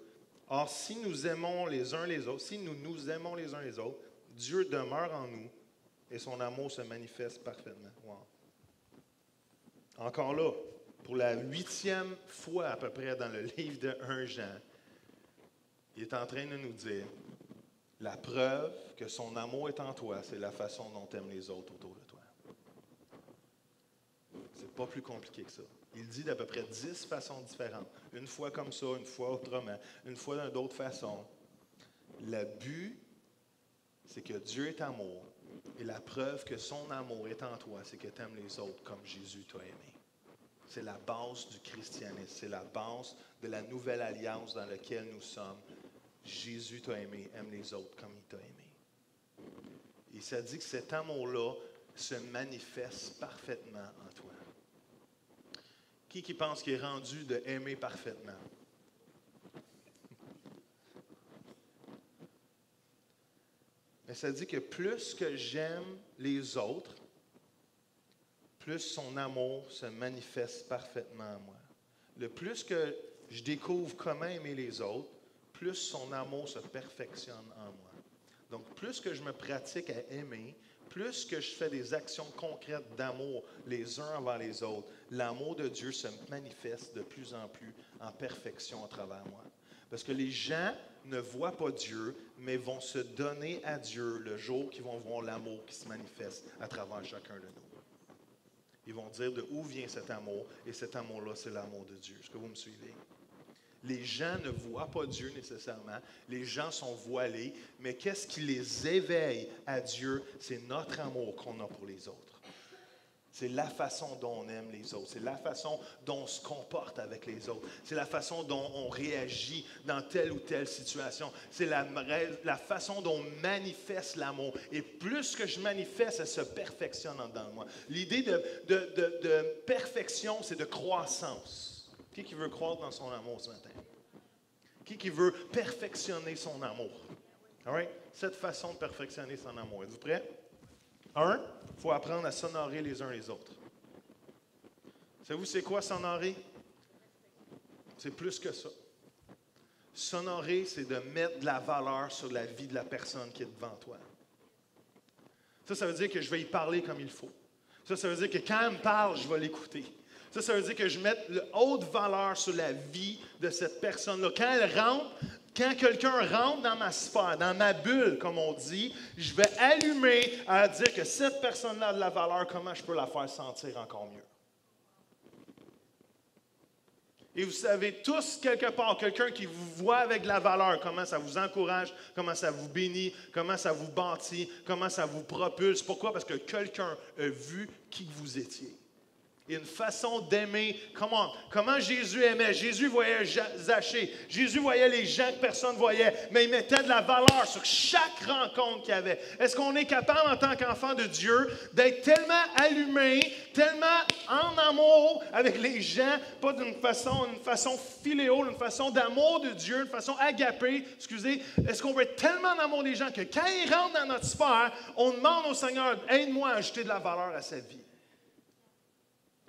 or si nous aimons les uns les autres, si nous nous aimons les uns les autres, Dieu demeure en nous et son amour se manifeste parfaitement. Wow. Encore là, pour la 8e fois à peu près dans le livre de 1 Jean, il est en train de nous dire la preuve que son amour est en toi, c'est la façon dont tu aimes les autres autour de toi. C'est pas plus compliqué que ça. Il dit d'à peu près 10 façons différentes. Une fois comme ça, une fois autrement, une fois d'une autre façon. Le but, c'est que Dieu est amour. Et la preuve que son amour est en toi, c'est que tu aimes les autres comme Jésus t'a aimé. C'est la base du christianisme. C'est la base de la nouvelle alliance dans laquelle nous sommes. Jésus t'a aimé, aime les autres comme il t'a aimé. Et ça dit que cet amour-là se manifeste parfaitement en toi. Qui pense qu'il est rendu de aimer parfaitement? Mais ça dit que plus que j'aime les autres, plus son amour se manifeste parfaitement en moi. Le plus que je découvre comment aimer les autres, plus son amour se perfectionne en moi. Donc, plus que je me pratique à aimer, plus que je fais des actions concrètes d'amour les uns envers les autres, l'amour de Dieu se manifeste de plus en plus en perfection à travers moi. Parce que les gens ne voient pas Dieu, mais vont se donner à Dieu le jour qu'ils vont voir l'amour qui se manifeste à travers chacun de nous. Ils vont dire de où vient cet amour, et cet amour-là, c'est l'amour de Dieu. Est-ce que vous me suivez? Les gens ne voient pas Dieu nécessairement. Les gens sont voilés. Mais qu'est-ce qui les éveille à Dieu? C'est notre amour qu'on a pour les autres. C'est la façon dont on aime les autres. C'est la façon dont on se comporte avec les autres. C'est la façon dont on réagit dans telle ou telle situation. C'est la façon dont on manifeste l'amour. Et plus que je manifeste, elle se perfectionne en dedans de moi. L'idée de perfection, c'est de croissance. Qui veut croître dans son amour ce matin? Qui veut perfectionner son amour? All right? Cette façon de perfectionner son amour. Êtes-vous prêts? Il faut apprendre à s'honorer les uns les autres. Savez-vous c'est quoi s'honorer? C'est plus que ça. S'honorer, c'est de mettre de la valeur sur la vie de la personne qui est devant toi. Ça veut dire que je vais y parler comme il faut. Ça veut dire que quand elle me parle, je vais l'écouter. Ça veut dire que je mette de haute valeur sur la vie de cette personne-là. Quand quelqu'un rentre dans ma sphère, dans ma bulle, comme on dit, je vais allumer à dire que cette personne-là a de la valeur, comment je peux la faire sentir encore mieux. Et vous savez tous, quelque part, quelqu'un qui vous voit avec de la valeur, comment ça vous encourage, comment ça vous bénit, comment ça vous bâtit, comment ça vous propulse. Pourquoi? Parce que quelqu'un a vu qui vous étiez. Il y a une façon d'aimer. Comment Jésus aimait? Jésus voyait Zachée. Jésus voyait les gens que personne ne voyait, mais il mettait de la valeur sur chaque rencontre qu'il y avait. Est-ce qu'on est capable, en tant qu'enfant de Dieu, d'être tellement allumé, tellement en amour avec les gens, pas d'une façon philéo, d'une façon d'amour de Dieu, une façon agapée, est-ce qu'on veut être tellement en amour des gens que quand ils rentrent dans notre sphère, on demande au Seigneur, aide-moi à ajouter de la valeur à sa vie.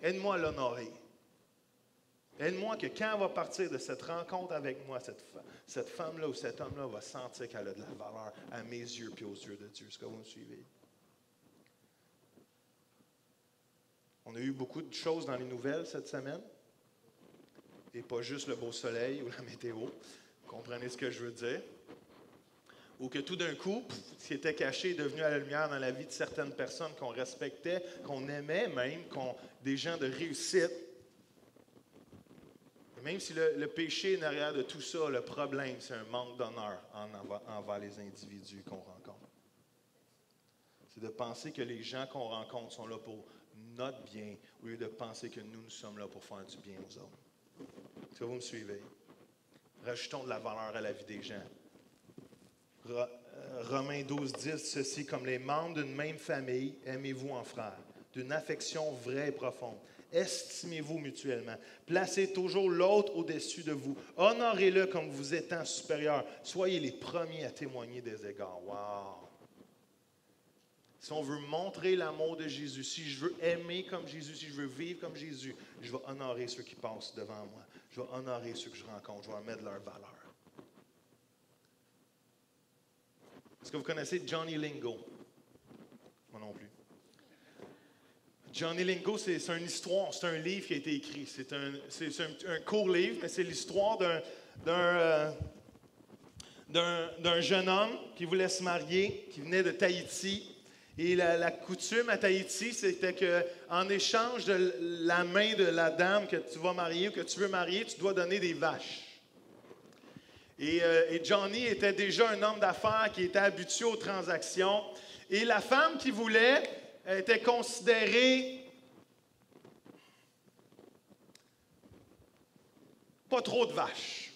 Aide-moi à l'honorer. Aide-moi que quand elle va partir de cette rencontre avec moi, cette femme-là ou cet homme-là va sentir qu'elle a de la valeur à mes yeux et aux yeux de Dieu. Est-ce que vous me suivez? On a eu beaucoup de choses dans les nouvelles cette semaine. Et pas juste le beau soleil ou la météo. Vous comprenez ce que je veux dire? Ou que tout d'un coup, ce qui était caché est devenu à la lumière dans la vie de certaines personnes qu'on respectait, qu'on aimait même, des gens de réussite. Et même si le péché est derrière de tout ça, le problème, c'est un manque d'honneur envers les individus qu'on rencontre. C'est de penser que les gens qu'on rencontre sont là pour notre bien, au lieu de penser que nous sommes là pour faire du bien aux autres. Est-ce que vous me suivez? Rajoutons de la valeur à la vie des gens. Romains 12, 10, ceci, comme les membres d'une même famille, aimez-vous en frères, d'une affection vraie et profonde. Estimez-vous mutuellement. Placez toujours l'autre au-dessus de vous. Honorez-le comme vous étant supérieur. Soyez les premiers à témoigner des égards. Wow! Si on veut montrer l'amour de Jésus, si je veux aimer comme Jésus, si je veux vivre comme Jésus, je vais honorer ceux qui passent devant moi. Je vais honorer ceux que je rencontre. Je vais en mettre leur valeur. Est-ce que vous connaissez Johnny Lingo? Moi non plus. Johnny Lingo, c'est une histoire, c'est un livre qui a été écrit. C'est un court livre, mais c'est l'histoire d'un jeune homme qui voulait se marier, qui venait de Tahiti. Et la coutume à Tahiti, c'était qu'en échange de la main de la dame que tu vas marier ou que tu veux marier, tu dois donner des vaches. Et Johnny était déjà un homme d'affaires qui était habitué aux transactions. Et la femme qu'il voulait était considérée pas trop de vaches.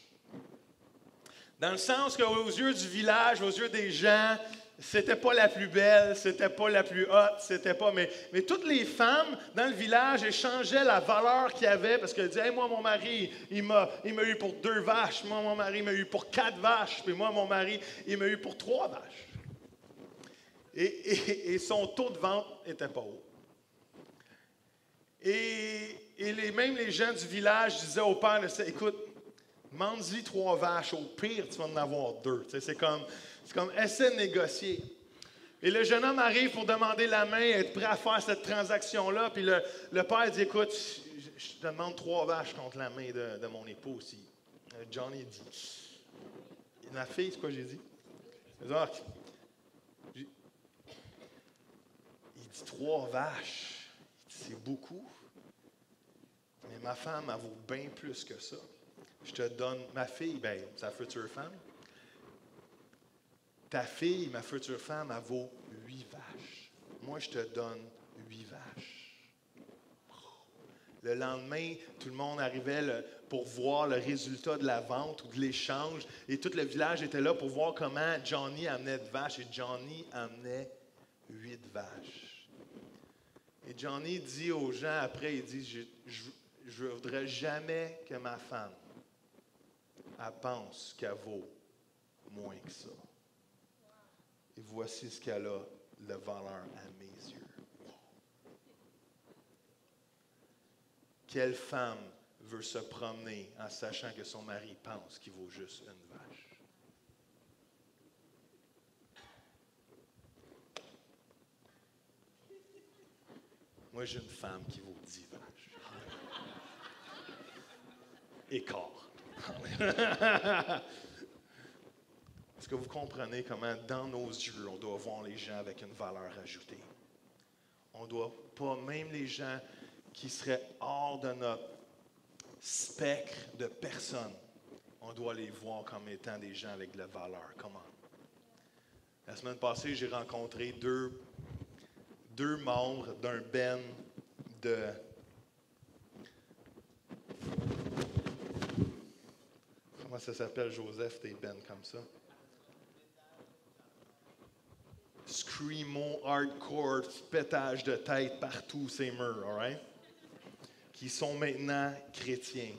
Dans le sens qu'aux yeux du village, aux yeux des gens, c'était pas la plus belle, c'était pas la plus haute, c'était pas... Mais toutes les femmes dans le village échangeaient la valeur qu'il y avait parce qu'elles disaient hey, « moi, mon mari, il m'a eu pour 2 vaches. Moi, mon mari m'a eu pour 4 vaches. Puis moi, mon mari, il m'a eu pour 3 vaches. » Et son taux de vente était pas haut. Même les gens du village disaient au père, écoute, demande-y 3 vaches, au pire, tu vas en avoir 2. C'est comme essaie de négocier. Et le jeune homme arrive pour demander la main, être prêt à faire cette transaction-là. Puis le père dit, écoute, je te demande 3 vaches contre la main de mon époux aussi. Johnny dit, ma fille, c'est quoi j'ai dit? Il dit 3 vaches. C'est beaucoup. Mais ma femme, elle vaut bien plus que ça. Je te donne ma fille, bien, sa future femme. Ta fille, ma future femme, elle vaut 8 vaches. Moi, je te donne 8 vaches. Le lendemain, tout le monde arrivait pour voir le résultat de la vente ou de l'échange. Et tout le village était là pour voir comment Johnny amenait de vaches. Et Johnny amenait 8 vaches. Et Johnny dit aux gens après, il dit, je ne voudrais jamais que ma femme, elle pense qu'elle vaut moins que ça. Et voici ce qu'elle a de valeur à mes yeux. Quelle femme veut se promener en sachant que son mari pense qu'il vaut juste une vache? Moi, j'ai une femme qui vaut 10 vaches. Et quart. Est-ce que vous comprenez comment, dans nos yeux, on doit voir les gens avec une valeur ajoutée? On ne doit pas, même les gens qui seraient hors de notre spectre de personnes, on doit les voir comme étant des gens avec de la valeur. Comment? La semaine passée, j'ai rencontré deux membres d'un band de... Comment ça s'appelle, Joseph, tes bands comme ça? Screamo, hardcore, pétage de tête partout, ces murs, all right? Qui sont maintenant chrétiens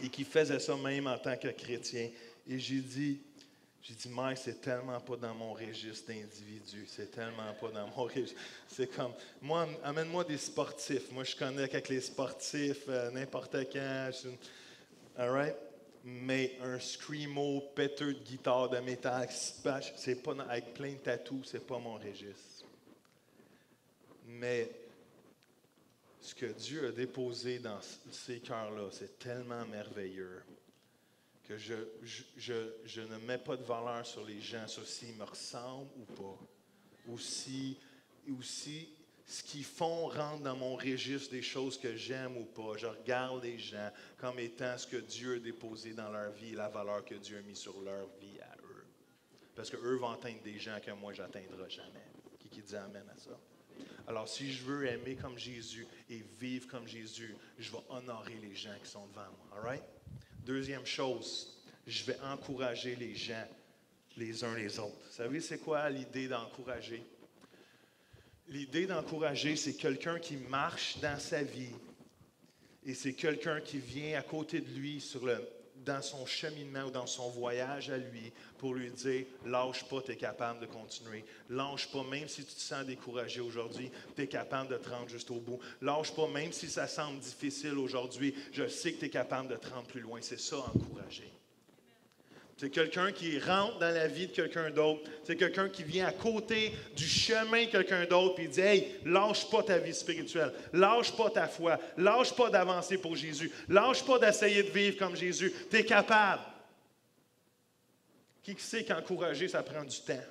et qui faisaient ça même en tant que chrétiens. Et j'ai dit, Mike, c'est tellement pas dans mon registre d'individu, c'est tellement pas dans mon registre. C'est comme, moi, amène-moi des sportifs. Moi, je connais avec les sportifs, n'importe quand. All right? Mais un screamo, péteux de guitare, de métal, c'est pas avec plein de tatous, c'est pas mon registre. Mais ce que Dieu a déposé dans ces cœurs-là, c'est tellement merveilleux que je ne mets pas de valeur sur les gens, sur s'ils me ressemblent ou pas. Ou si ce qu'ils font rentre dans mon registre des choses que j'aime ou pas. Je regarde les gens comme étant ce que Dieu a déposé dans leur vie et la valeur que Dieu a mis sur leur vie à eux. Parce qu'eux vont atteindre des gens que moi, je n'atteindrai jamais. Qui dit amen à ça? Alors, si je veux aimer comme Jésus et vivre comme Jésus, je vais honorer les gens qui sont devant moi. All right? Deuxième chose, je vais encourager les gens les uns les autres. Vous savez, c'est quoi l'idée d'encourager? L'idée d'encourager, c'est quelqu'un qui marche dans sa vie et c'est quelqu'un qui vient à côté de lui dans son cheminement ou dans son voyage à lui pour lui dire « Lâche pas, tu es capable de continuer. Lâche pas, même si tu te sens découragé aujourd'hui, tu es capable de te rendre juste au bout. Lâche pas, même si ça semble difficile aujourd'hui, je sais que tu es capable de te rendre plus loin. » C'est ça, encourager. C'est quelqu'un qui rentre dans la vie de quelqu'un d'autre. C'est quelqu'un qui vient à côté du chemin de quelqu'un d'autre et dit « Hey, lâche pas ta vie spirituelle. Lâche pas ta foi. Lâche pas d'avancer pour Jésus. Lâche pas d'essayer de vivre comme Jésus. Tu es capable. » Qui sait qu'encourager, ça prend du temps?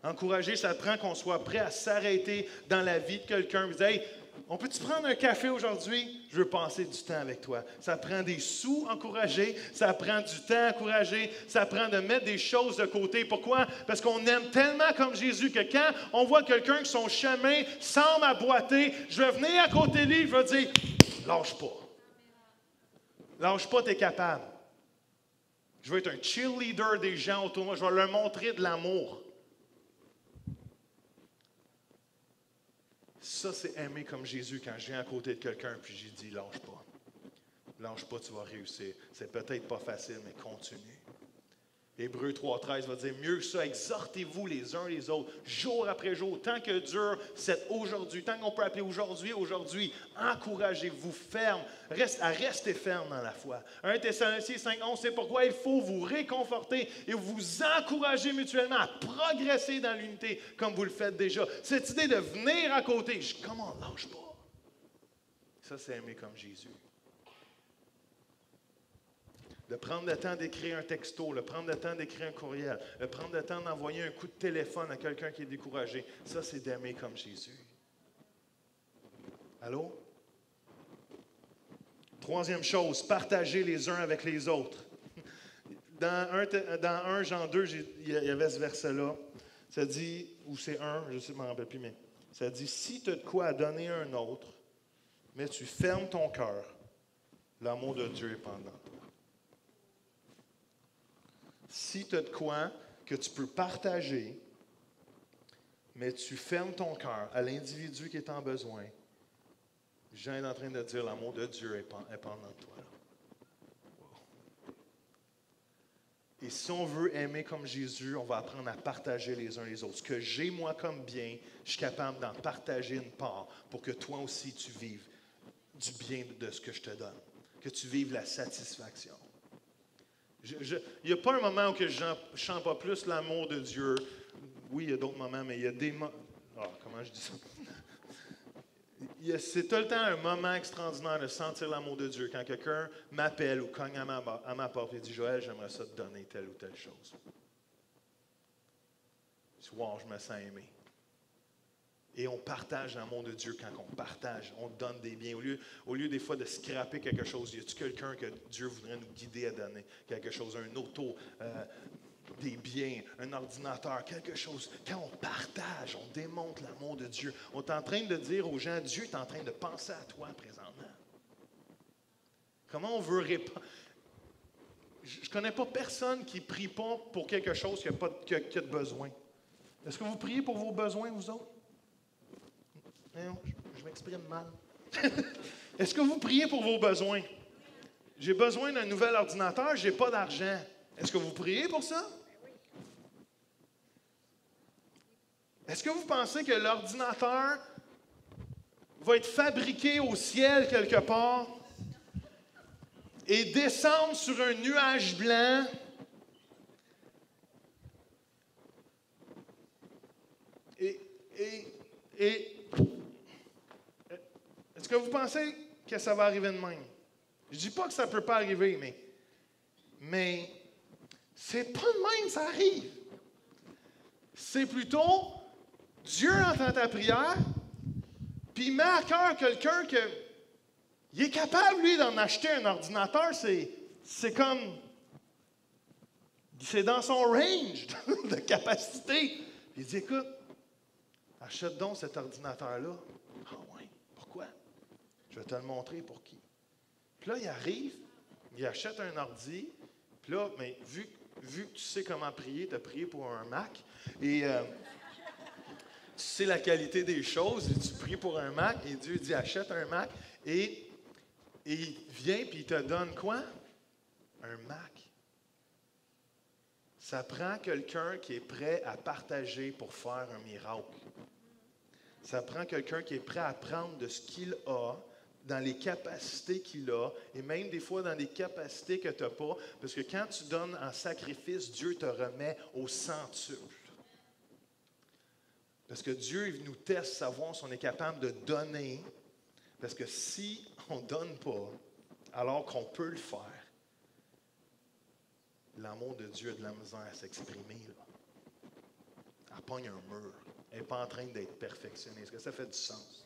Encourager, ça prend qu'on soit prêt à s'arrêter dans la vie de quelqu'un et dire « Hey, on peut-tu prendre un café aujourd'hui? Je veux passer du temps avec toi. » Ça prend des sous encouragés, ça prend du temps encouragé, ça prend de mettre des choses de côté. Pourquoi? Parce qu'on aime tellement comme Jésus que quand on voit quelqu'un que son chemin semble aboiter, je vais venir à côté de lui, je vais dire, lâche pas. Lâche pas, tu es capable. Je veux être un cheerleader des gens autour de moi. Je vais leur montrer de l'amour. Ça, c'est aimer comme Jésus quand je viens à côté de quelqu'un puis j'ai dit, lâche pas. Lâche pas, tu vas réussir. C'est peut-être pas facile, mais continue. Hébreux 3,13 va dire, mieux que ça, exhortez-vous les uns les autres, jour après jour, tant que dure cet aujourd'hui, tant qu'on peut appeler aujourd'hui, encouragez-vous ferme, restez ferme dans la foi. 1 Thessaloniciens 5,11, c'est pourquoi il faut vous réconforter et vous encourager mutuellement à progresser dans l'unité, comme vous le faites déjà. Cette idée de venir à côté, comment lâche pas? Ça, c'est aimer comme Jésus. De prendre le temps d'écrire un texto, de prendre le temps d'écrire un courriel, de prendre le temps d'envoyer un coup de téléphone à quelqu'un qui est découragé. Ça, c'est d'aimer comme Jésus. Allô? Troisième chose, partager les uns avec les autres. Dans 1 Jean 2, il y avait ce verset-là. Ça dit, ou c'est 1, je ne sais, je ne me rappelle plus, mais ça dit, si tu as de quoi à donner à un autre, mais tu fermes ton cœur, l'amour de Dieu est pendant toi. Si tu as de quoi que tu peux partager, mais tu fermes ton cœur à l'individu qui est en besoin, Jean est en train de dire l'amour de Dieu est pendant toi. Wow. Et si on veut aimer comme Jésus, on va apprendre à partager les uns les autres. Ce que j'ai moi comme bien, je suis capable d'en partager une part pour que toi aussi tu vives du bien de ce que je te donne, que tu vives la satisfaction. Il n'y a pas un moment où je ne chante pas plus l'amour de Dieu. Oui, il y a d'autres moments, mais il y a des moments... comment je dis ça? C'est tout le temps un moment extraordinaire de sentir l'amour de Dieu. Quand quelqu'un m'appelle ou cogne à ma porte et dit « Joël, j'aimerais ça te donner telle ou telle chose. » Je dis « Wow, je me sens aimé. » Et on partage l'amour de Dieu quand on partage, on donne des biens. Au lieu des fois de scraper quelque chose, y a-t-il quelqu'un que Dieu voudrait nous guider à donner quelque chose, un auto, des biens, un ordinateur, quelque chose. Quand on partage, on démontre l'amour de Dieu. On est en train de dire aux gens, Dieu est en train de penser à toi présentement. Comment on veut répondre? Je ne connais pas personne qui ne prie pas pour quelque chose qui a de besoin. Est-ce que vous priez pour vos besoins, vous autres? Non, je m'exprime mal. Est-ce que vous priez pour vos besoins? J'ai besoin d'un nouvel ordinateur, je n'ai pas d'argent. Est-ce que vous priez pour ça? Est-ce que vous pensez que l'ordinateur va être fabriqué au ciel quelque part et descendre sur un nuage blanc et est-ce que vous pensez que ça va arriver de même? Je ne dis pas que ça ne peut pas arriver, mais c'est pas de même, ça arrive. C'est plutôt, Dieu entend ta prière, puis il met à cœur quelqu'un il est capable, lui, d'en acheter un ordinateur. C'est comme, c'est dans son range de capacité. Puis il dit, écoute, achète donc cet ordinateur-là. Ah oui, pourquoi? Je vais te le montrer pour qui. Puis là, il arrive, il achète un ordi, puis là, mais vu que tu sais comment prier, tu as prié pour un Mac, et tu sais la qualité des choses, et tu pries pour un Mac, et Dieu dit, achète un Mac, et il vient, puis il te donne quoi? Un Mac. Ça prend quelqu'un qui est prêt à partager pour faire un miracle. Ça prend quelqu'un qui est prêt à prendre de ce qu'il a, dans les capacités qu'il a, et même des fois dans des capacités que tu n'as pas, parce que quand tu donnes en sacrifice, Dieu te remet au centuple. Parce que Dieu il nous teste, savoir si on est capable de donner, parce que si on ne donne pas, alors qu'on peut le faire, l'amour de Dieu a de la misère à s'exprimer. Elle pogne un mur. Elle n'est pas en train d'être perfectionnée. Est-ce que ça fait du sens?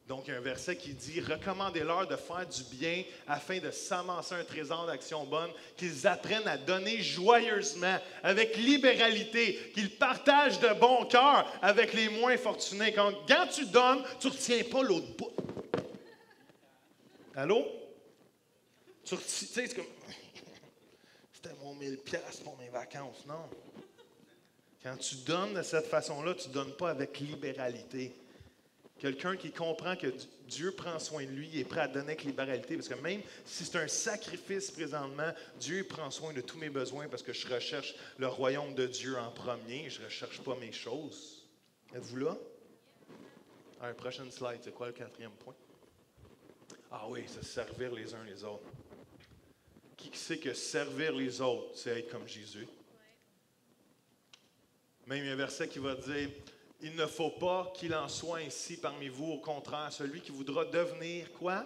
Donc, il y a un verset qui dit « Recommandez-leur de faire du bien afin de s'amasser un trésor d'actions bonnes, qu'ils apprennent à donner joyeusement, avec libéralité, qu'ils partagent de bon cœur avec les moins fortunés. » Quand tu donnes, tu ne retiens pas l'autre bout. Allô? Tu sais, c'est comme, c'était mon 1000$ pour mes vacances. Non. Quand tu donnes de cette façon-là, tu ne donnes pas avec libéralité. Quelqu'un qui comprend que Dieu prend soin de lui, il est prêt à donner avec libéralité. Parce que même si c'est un sacrifice présentement, Dieu prend soin de tous mes besoins parce que je recherche le royaume de Dieu en premier. Je ne recherche pas mes choses. Êtes-vous là? Alors, prochaine slide, c'est quoi le 4e point? Ah oui, c'est servir les uns les autres. Qui sait que servir les autres, c'est être comme Jésus? Même il y a un verset qui va dire, « Il ne faut pas qu'il en soit ainsi parmi vous. Au contraire, celui qui voudra devenir quoi?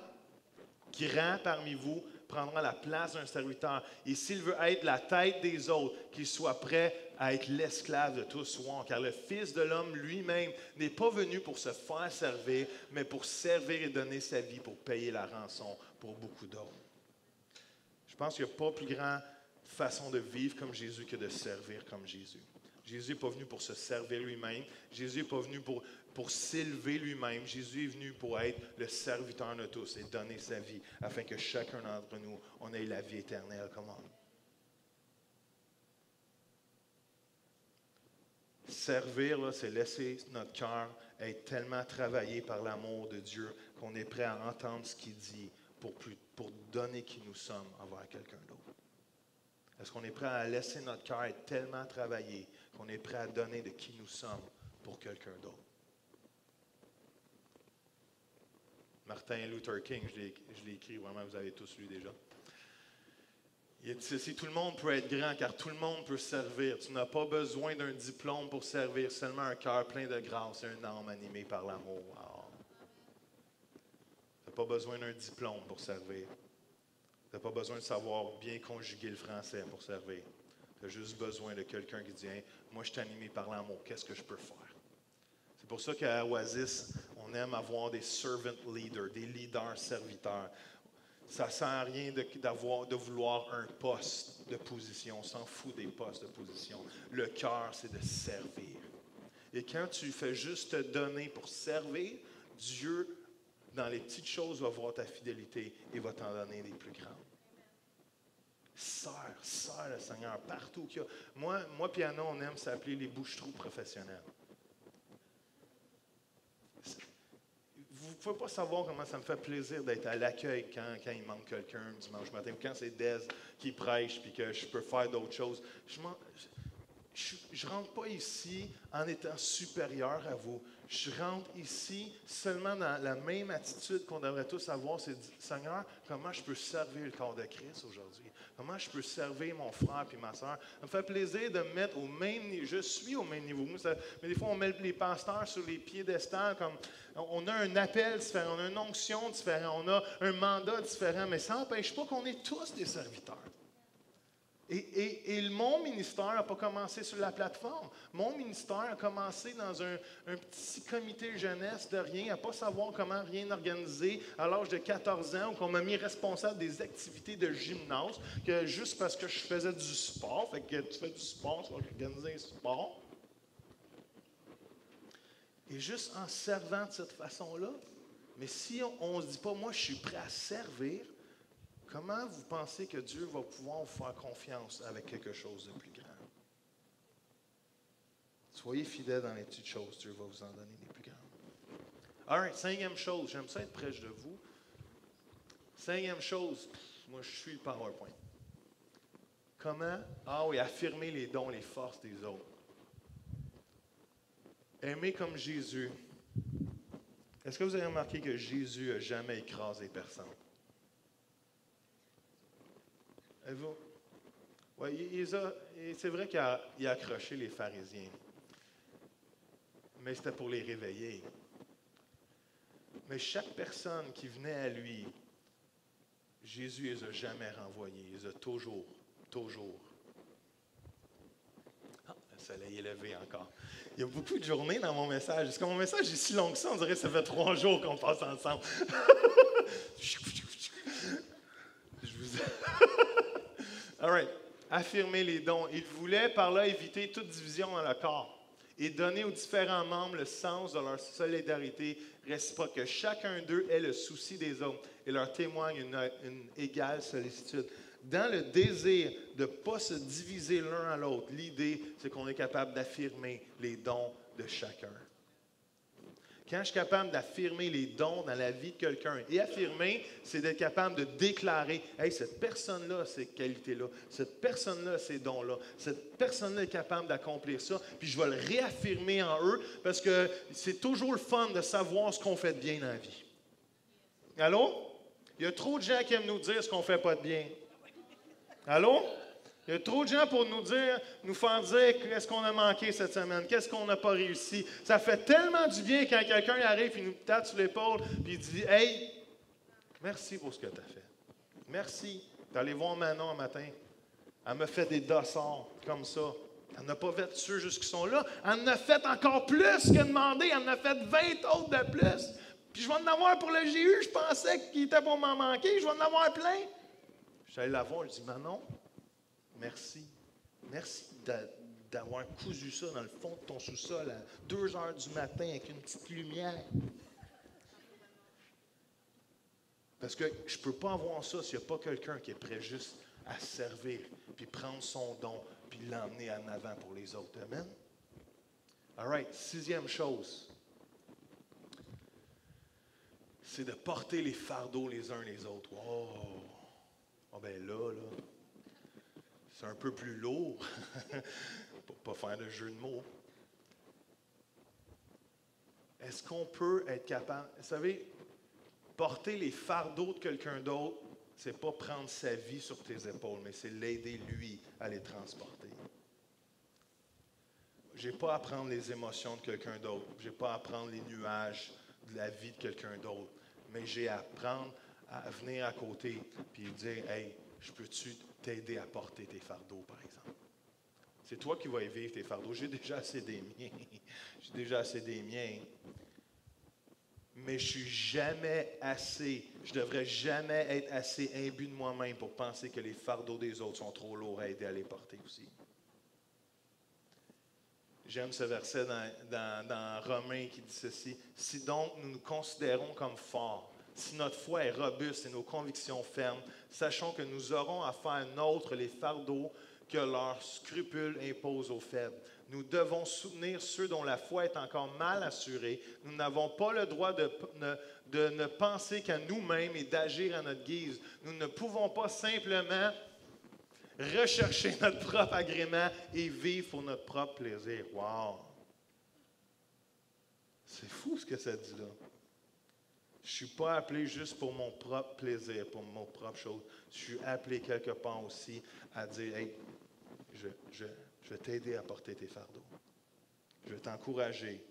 Grand parmi vous prendra la place d'un serviteur. Et s'il veut être la tête des autres, qu'il soit prêt à être l'esclave de tous. Car le Fils de l'homme lui-même n'est pas venu pour se faire servir, mais pour servir et donner sa vie pour payer la rançon pour beaucoup d'autres. » Je pense qu'il n'y a pas plus grande façon de vivre comme Jésus que de servir comme Jésus. Jésus n'est pas venu pour se servir lui-même. Jésus n'est pas venu pour s'élever lui-même. Jésus est venu pour être le serviteur de tous et donner sa vie afin que chacun d'entre nous, on ait la vie éternelle. Comment? Servir, là, c'est laisser notre cœur être tellement travaillé par l'amour de Dieu qu'on est prêt à entendre ce qu'il dit pour donner qui nous sommes envers quelqu'un d'autre. Est-ce qu'on est prêt à laisser notre cœur être tellement travaillé qu'on est prêt à donner de qui nous sommes pour quelqu'un d'autre? Martin Luther King, je l'ai écrit, vraiment, vous avez tous lu déjà. Il dit ceci, tout le monde peut être grand car tout le monde peut servir. Tu n'as pas besoin d'un diplôme pour servir, seulement un cœur plein de grâce et une âme animée par l'amour. Tu n'as pas besoin d'un diplôme pour servir. Tu n'as pas besoin de savoir bien conjuguer le français pour servir. Tu as juste besoin de quelqu'un qui dit hey, « Moi, je suis animé par l'amour. Qu'est-ce que je peux faire? » C'est pour ça qu'à Oasis, on aime avoir des servant leaders, des leaders serviteurs. Ça ne sert à rien de vouloir un poste de position. On s'en fout des postes de position. Le cœur, c'est de servir. Et quand tu fais juste te donner pour servir, Dieu, dans les petites choses, va voir ta fidélité et va t'en donner les plus grandes. Sers le Seigneur partout qu'il y a. Moi puis Anna, on aime s'appeler les bouche-trous professionnels. Vous ne pouvez pas savoir comment ça me fait plaisir d'être à l'accueil quand il manque quelqu'un dimanche matin, ou quand c'est Des qui prêche puis que je peux faire d'autres choses. Je ne rentre pas ici en étant supérieur à vous. Je rentre ici seulement dans la même attitude qu'on devrait tous avoir, c'est « Seigneur, comment je peux servir le corps de Christ aujourd'hui? Comment je peux servir mon frère et ma soeur? » Ça me fait plaisir de me mettre au même niveau. Je suis au même niveau. Mais des fois, on met les pasteurs sur les piédestals comme on a un appel différent, on a une onction différente, on a un mandat différent, mais ça n'empêche pas qu'on est tous des serviteurs. Et mon ministère n'a pas commencé sur la plateforme. Mon ministère a commencé dans un petit comité jeunesse de rien, à ne pas savoir comment rien organiser à l'âge de 14 ans, où on m'a mis responsable des activités de gymnase, que juste parce que je faisais du sport, fait que tu fais du sport, tu vas organiser un sport. Et juste en servant de cette façon-là, mais si on ne se dit pas, moi je suis prêt à servir, comment vous pensez que Dieu va pouvoir vous faire confiance avec quelque chose de plus grand? Soyez fidèles dans les petites choses, Dieu va vous en donner les plus grandes. All right, 5e chose, j'aime ça être près de vous. 5e chose, moi je suis le PowerPoint. Comment? Ah oui, affirmer les dons, les forces des autres. Aimer comme Jésus. Est-ce que vous avez remarqué que Jésus n'a jamais écrasé personne? Oui, c'est vrai qu'il a accroché les pharisiens, mais c'était pour les réveiller. Mais chaque personne qui venait à lui, Jésus ne les a jamais renvoyés. Il les a toujours. Ah, le soleil est levé encore. Il y a beaucoup de journées dans mon message. Est-ce que mon message est si long que ça? On dirait que ça fait 3 jours qu'on passe ensemble. All right. Affirmer les dons. Il voulait par là éviter toute division dans le corps. et donner aux différents membres le sens de leur solidarité réciproque, que chacun d'eux ait le souci des autres et leur témoigne une égale sollicitude. Dans le désir de ne pas se diviser l'un à l'autre, l'idée, c'est qu'on est capable d'affirmer les dons de chacun. Quand je suis capable d'affirmer les dons dans la vie de quelqu'un, et affirmer, c'est d'être capable de déclarer, « Hey, cette personne-là a ces qualités-là, cette personne-là a ces dons-là, cette personne-là est capable d'accomplir ça, puis je vais le réaffirmer en eux, parce que c'est toujours le fun de savoir ce qu'on fait de bien dans la vie. » Allô? Il y a trop de gens qui aiment nous dire ce qu'on ne fait pas de bien. Allô? Il y a trop de gens pour nous faire dire qu'est-ce qu'on a manqué cette semaine, qu'est-ce qu'on n'a pas réussi. Ça fait tellement du bien quand quelqu'un arrive et nous tape sur l'épaule et il dit « Hey, merci pour ce que tu as fait. Merci. » Tu es allé voir Manon un matin. Elle m'a fait des dossards comme ça. Elle n'a pas fait ceux juste qui sont là. Elle en a fait encore plus que demandé. Elle en a fait 20 autres de plus. Puis je vais en avoir pour le GU. Je pensais qu'il était pour m'en manquer. Je vais en avoir plein. Je suis allé la voir. Je dis « Manon, merci. Merci d'avoir cousu ça dans le fond de ton sous-sol à 2 heures du matin avec une petite lumière. Parce que je ne peux pas avoir ça s'il n'y a pas quelqu'un qui est prêt juste à servir, puis prendre son don, puis l'emmener en avant pour les autres. Amen? All right. 6e chose, c'est de porter les fardeaux les uns les autres. Wow! Ah ben là, c'est un peu plus lourd, pour ne pas faire de jeu de mots. Est-ce qu'on peut être capable, vous savez, porter les fardeaux de quelqu'un d'autre, c'est pas prendre sa vie sur tes épaules, mais c'est l'aider, lui, à les transporter. Je n'ai pas à prendre les émotions de quelqu'un d'autre, je n'ai pas à prendre les nuages de la vie de quelqu'un d'autre, mais j'ai à apprendre à venir à côté puis dire « Hey, je peux-tu t'aider à porter tes fardeaux, par exemple? » C'est toi qui vas y vivre tes fardeaux. J'ai déjà assez des miens. J'ai déjà assez des miens. Mais je suis jamais assez, je devrais jamais être assez imbu de moi-même pour penser que les fardeaux des autres sont trop lourds à aider à les porter aussi. J'aime ce verset dans Romains qui dit ceci. « Si donc nous nous considérons comme forts, si notre foi est robuste et nos convictions fermes, sachons que nous aurons à faire nôtres les fardeaux que leurs scrupules imposent aux faibles. Nous devons soutenir ceux dont la foi est encore mal assurée. Nous n'avons pas le droit de ne penser qu'à nous-mêmes et d'agir à notre guise. Nous ne pouvons pas simplement rechercher notre propre agrément et vivre pour notre propre plaisir. » Wow! C'est fou ce que ça dit là. Je ne suis pas appelé juste pour mon propre plaisir, pour mon propre chose. Je suis appelé quelque part aussi à dire, hey, je vais t'aider à porter tes fardeaux. Je vais t'encourager.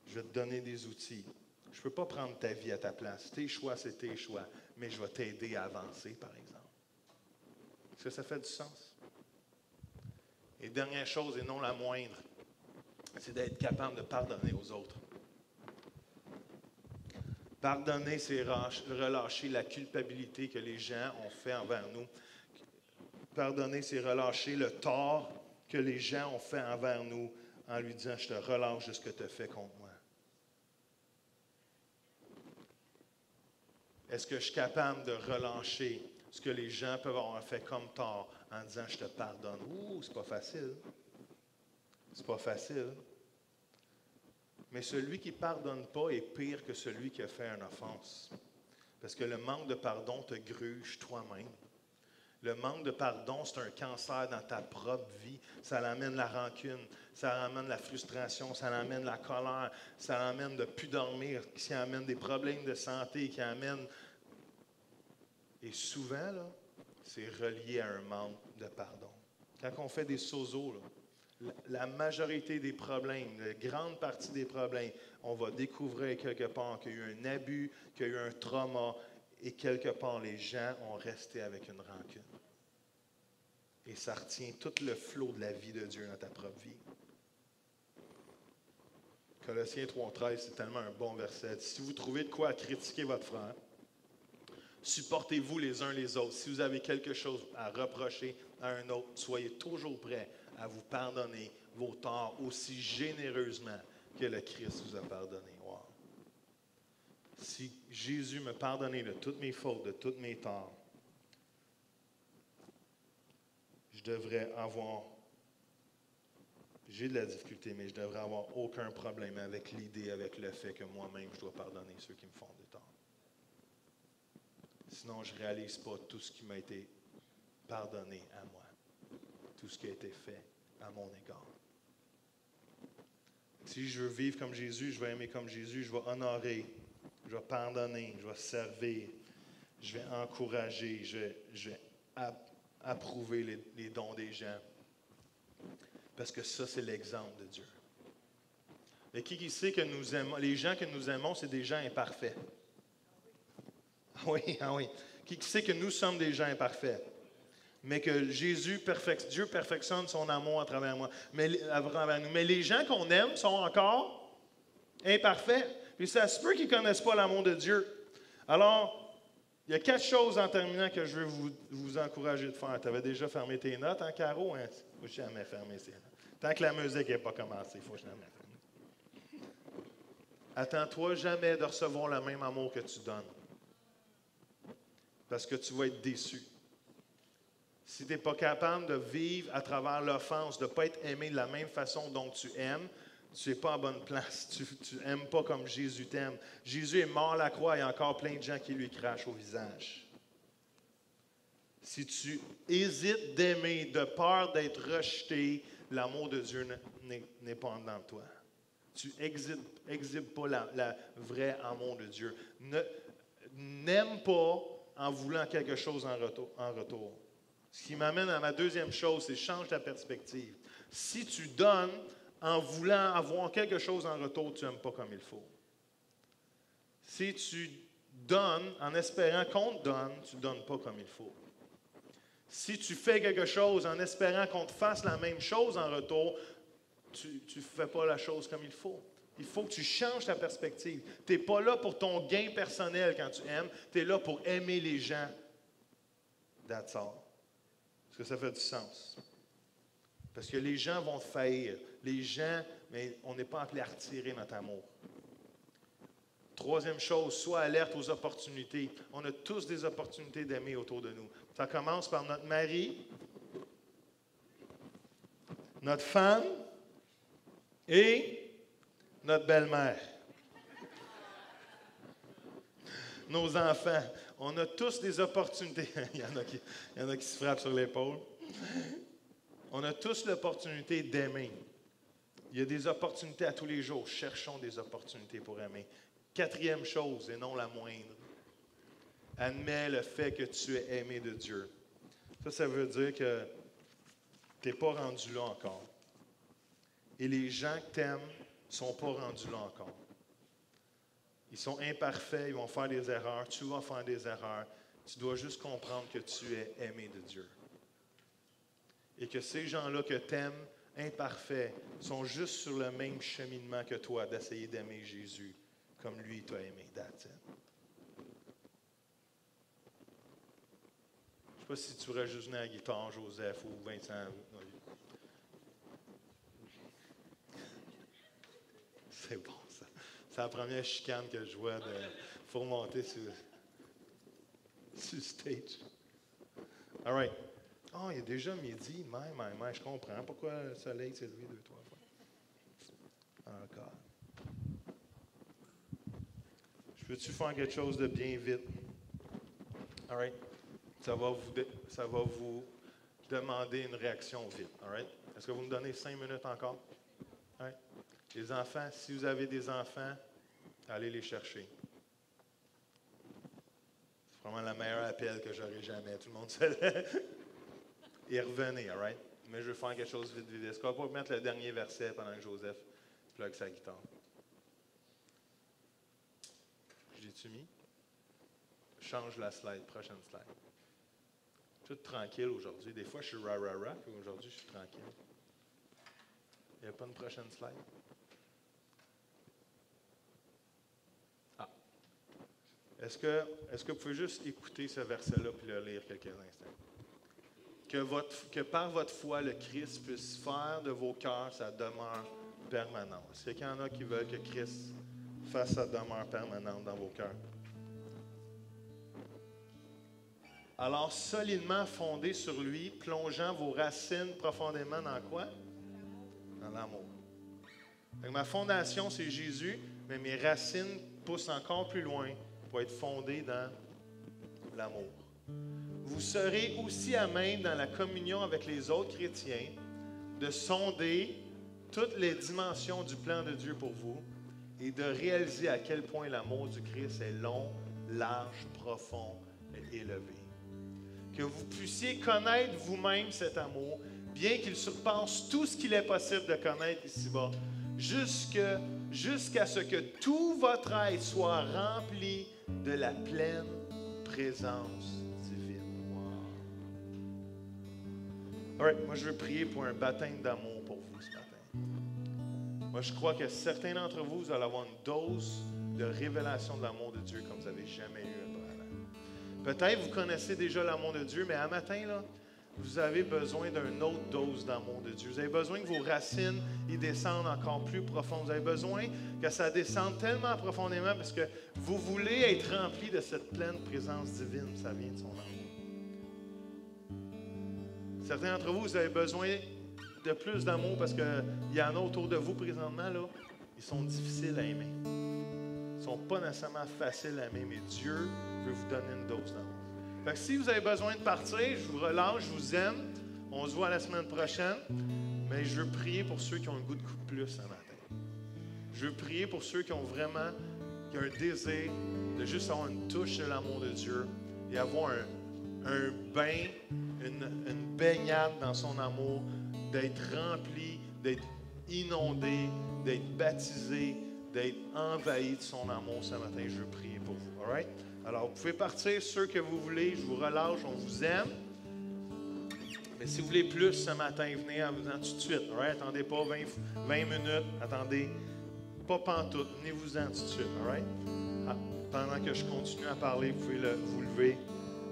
Je vais te donner des outils. Je ne peux pas prendre ta vie à ta place. Tes choix, c'est tes choix. Mais je vais t'aider à avancer, par exemple. Est-ce que ça fait du sens? Et dernière chose, et non la moindre, c'est d'être capable de pardonner aux autres. Pardonner, c'est relâcher la culpabilité que les gens ont fait envers nous. Pardonner, c'est relâcher le tort que les gens ont fait envers nous en lui disant « Je te relâche de ce que tu as fait contre moi. » Est-ce que je suis capable de relâcher ce que les gens peuvent avoir fait comme tort en disant « Je te pardonne. » Ouh, c'est pas facile. C'est pas facile. Mais celui qui ne pardonne pas est pire que celui qui a fait une offense. Parce que le manque de pardon te gruge toi-même. Le manque de pardon, c'est un cancer dans ta propre vie. Ça amène la rancune, ça amène la frustration, ça amène la colère, ça amène de ne plus dormir, ça amène des problèmes de santé, qui amène... Et souvent, là, c'est relié à un manque de pardon. Quand on fait des sozo, là, la majorité des problèmes, la grande partie des problèmes, on va découvrir quelque part qu'il y a eu un abus, qu'il y a eu un trauma, et quelque part, les gens ont resté avec une rancune. Et ça retient tout le flot de la vie de Dieu dans ta propre vie. Colossiens 3,13, c'est tellement un bon verset. Si vous trouvez de quoi critiquer votre frère, supportez-vous les uns les autres. Si vous avez quelque chose à reprocher à un autre, soyez toujours prêts à vous pardonner vos torts aussi généreusement que le Christ vous a pardonné. Wow. Si Jésus me pardonnait de toutes mes fautes, de tous mes torts, je devrais avoir, j'ai de la difficulté, mais je devrais avoir aucun problème avec l'idée, avec le fait que moi-même, je dois pardonner ceux qui me font des torts. Sinon, je ne réalise pas tout ce qui m'a été pardonné à moi, tout ce qui a été fait à mon égard. Si je veux vivre comme Jésus, je vais aimer comme Jésus, je vais honorer, je vais pardonner, je vais servir, je vais encourager, je vais approuver les dons des gens. Parce que ça, c'est l'exemple de Dieu. Mais qui sait que nous aimons, les gens que nous aimons, c'est des gens imparfaits. Ah oui, ah oui. Qui sait que nous sommes des gens imparfaits? Mais que Dieu perfectionne son amour à travers moi, à travers nous. Mais les gens qu'on aime sont encore imparfaits. Puis ça se peut qu'ils ne connaissent pas l'amour de Dieu. Alors, il y a 4 choses en terminant que je veux vous encourager de faire. Tu avais déjà fermé tes notes, hein, Caro? Il ne faut jamais fermer ces notes. Tant que la musique n'est pas commencée, il faut jamais fermer. Attends-toi jamais de recevoir le même amour que tu donnes. Parce que tu vas être déçu. Si tu n'es pas capable de vivre à travers l'offense, de ne pas être aimé de la même façon dont tu aimes, tu n'es pas en bonne place. Tu n'aimes pas comme Jésus t'aime. Jésus est mort à la croix, il y a encore plein de gens qui lui crachent au visage. Si tu hésites d'aimer, de peur d'être rejeté, l'amour de Dieu n'est pas en dedans de toi. Tu n'exhibes pas le vrai amour de Dieu. N'aime pas en voulant quelque chose en retour. Ce qui m'amène à ma deuxième chose, c'est change ta perspective. Si tu donnes en voulant avoir quelque chose en retour, tu n'aimes pas comme il faut. Si tu donnes en espérant qu'on te donne, tu ne donnes pas comme il faut. Si tu fais quelque chose en espérant qu'on te fasse la même chose en retour, tu ne fais pas la chose comme il faut. Il faut que tu changes ta perspective. Tu n'es pas là pour ton gain personnel quand tu aimes, tu es là pour aimer les gens. That's all. Est-ce que ça fait du sens? Parce que les gens vont te faillir. Les gens, mais on n'est pas appelé à retirer notre amour. Troisième chose, sois alerte aux opportunités. On a tous des opportunités d'aimer autour de nous. Ça commence par notre mari, notre femme et notre belle-mère. Nos enfants. On a tous des opportunités. il y en a qui se frappent sur l'épaule. On a tous l'opportunité d'aimer. Il y a des opportunités à tous les jours. Cherchons des opportunités pour aimer. Quatrième chose, et non la moindre, admets le fait que tu es aimé de Dieu. Ça veut dire que tu n'es pas rendu là encore. Et les gens que tu aimes ne sont pas rendus là encore. Ils sont imparfaits, ils vont faire des erreurs, tu vas faire des erreurs. Tu dois juste comprendre que tu es aimé de Dieu. Et que ces gens-là que tu aimes, imparfaits, sont juste sur le même cheminement que toi d'essayer d'aimer Jésus comme lui t'a aimé. That's it. Je ne sais pas si tu pourrais juste venir à la guitare, Joseph ou Vincent. C'est bon, ça. C'est la première chicane que je vois. Il faut remonter sur le stage. All right. Oh, il est déjà midi. Je comprends pourquoi le soleil s'est levé 2-3 fois. Encore. Je peux-tu faire quelque chose de bien vite? All right. Ça va vous demander une réaction vite. All right. Est-ce que vous me donnez 5 minutes encore? All right. Les enfants, si vous avez des enfants, allez les chercher. C'est vraiment le meilleur appel que j'aurai jamais. Tout le monde sait. Et revenez, all right? Mais je vais faire quelque chose vite, vite. Est-ce qu'on va pas mettre le dernier verset pendant que Joseph plug sa guitare? J'ai-tu mis? Change la slide, prochaine slide. Tout tranquille aujourd'hui. Des fois, je suis ra-ra-ra, puis aujourd'hui, je suis tranquille. Il n'y a pas une prochaine slide? Ah. Est-ce que vous pouvez juste écouter ce verset-là puis le lire quelques instants? que par votre foi, le Christ puisse faire de vos cœurs sa demeure permanente. Est-ce qu'il y en a qui veulent que Christ fasse sa demeure permanente dans vos cœurs? Alors, solidement fondé sur lui, plongeant vos racines profondément dans quoi? Dans l'amour. Donc, ma fondation, c'est Jésus, mais mes racines poussent encore plus loin pour être fondées dans l'amour. Vous serez aussi à même dans la communion avec les autres chrétiens de sonder toutes les dimensions du plan de Dieu pour vous et de réaliser à quel point l'amour du Christ est long, large, profond et élevé. Que vous puissiez connaître vous-même cet amour, bien qu'il surpasse tout ce qu'il est possible de connaître ici-bas, jusqu'à ce que tout votre être soit rempli de la pleine présence divine. Wow. All right, moi, je veux prier pour un baptême d'amour pour vous ce matin. Moi, je crois que certains d'entre vous, vous allez avoir une dose de révélation de l'amour de Dieu comme vous n'avez jamais eu auparavant. Peut-être vous connaissez déjà l'amour de Dieu, mais à matin, là, vous avez besoin d'une autre dose d'amour de Dieu. Vous avez besoin que vos racines y descendent encore plus profond. Vous avez besoin que ça descende tellement profondément parce que vous voulez être rempli de cette pleine présence divine. Ça vient de son amour. Certains d'entre vous, vous avez besoin de plus d'amour parce qu'il y en a autour de vous présentement, là, ils sont difficiles à aimer. Ils ne sont pas nécessairement faciles à aimer, mais Dieu veut vous donner une dose d'amour. Fait que si vous avez besoin de partir, je vous relâche, je vous aime. On se voit la semaine prochaine. Mais je veux prier pour ceux qui ont un goût de coup de plus ce matin. Je veux prier pour ceux qui ont vraiment un désir de juste avoir une touche de l'amour de Dieu et avoir un bain, une baignade dans son amour, d'être rempli, d'être inondé, d'être baptisé, d'être envahi de son amour ce matin. Je veux prier pour vous. All right? Alors, vous pouvez partir, ceux que vous voulez, je vous relâche, on vous aime. Mais si vous voulez plus ce matin, venez en venant tout de suite. Right? Attendez pas 20 minutes, attendez pas pantoute, venez-vous-en tout de suite. Right? Pendant que je continue à parler, vous pouvez vous lever.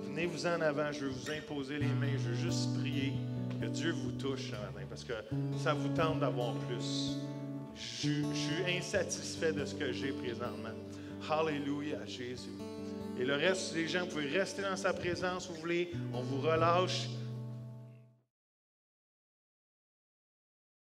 Venez-vous en avant, je veux vous imposer les mains, je veux juste prier que Dieu vous touche ce matin, parce que ça vous tente d'avoir plus. Je suis insatisfait de ce que j'ai présentement. Alléluia, Jésus. Et le reste des gens, vous pouvez rester dans sa présence, vous voulez, on vous relâche.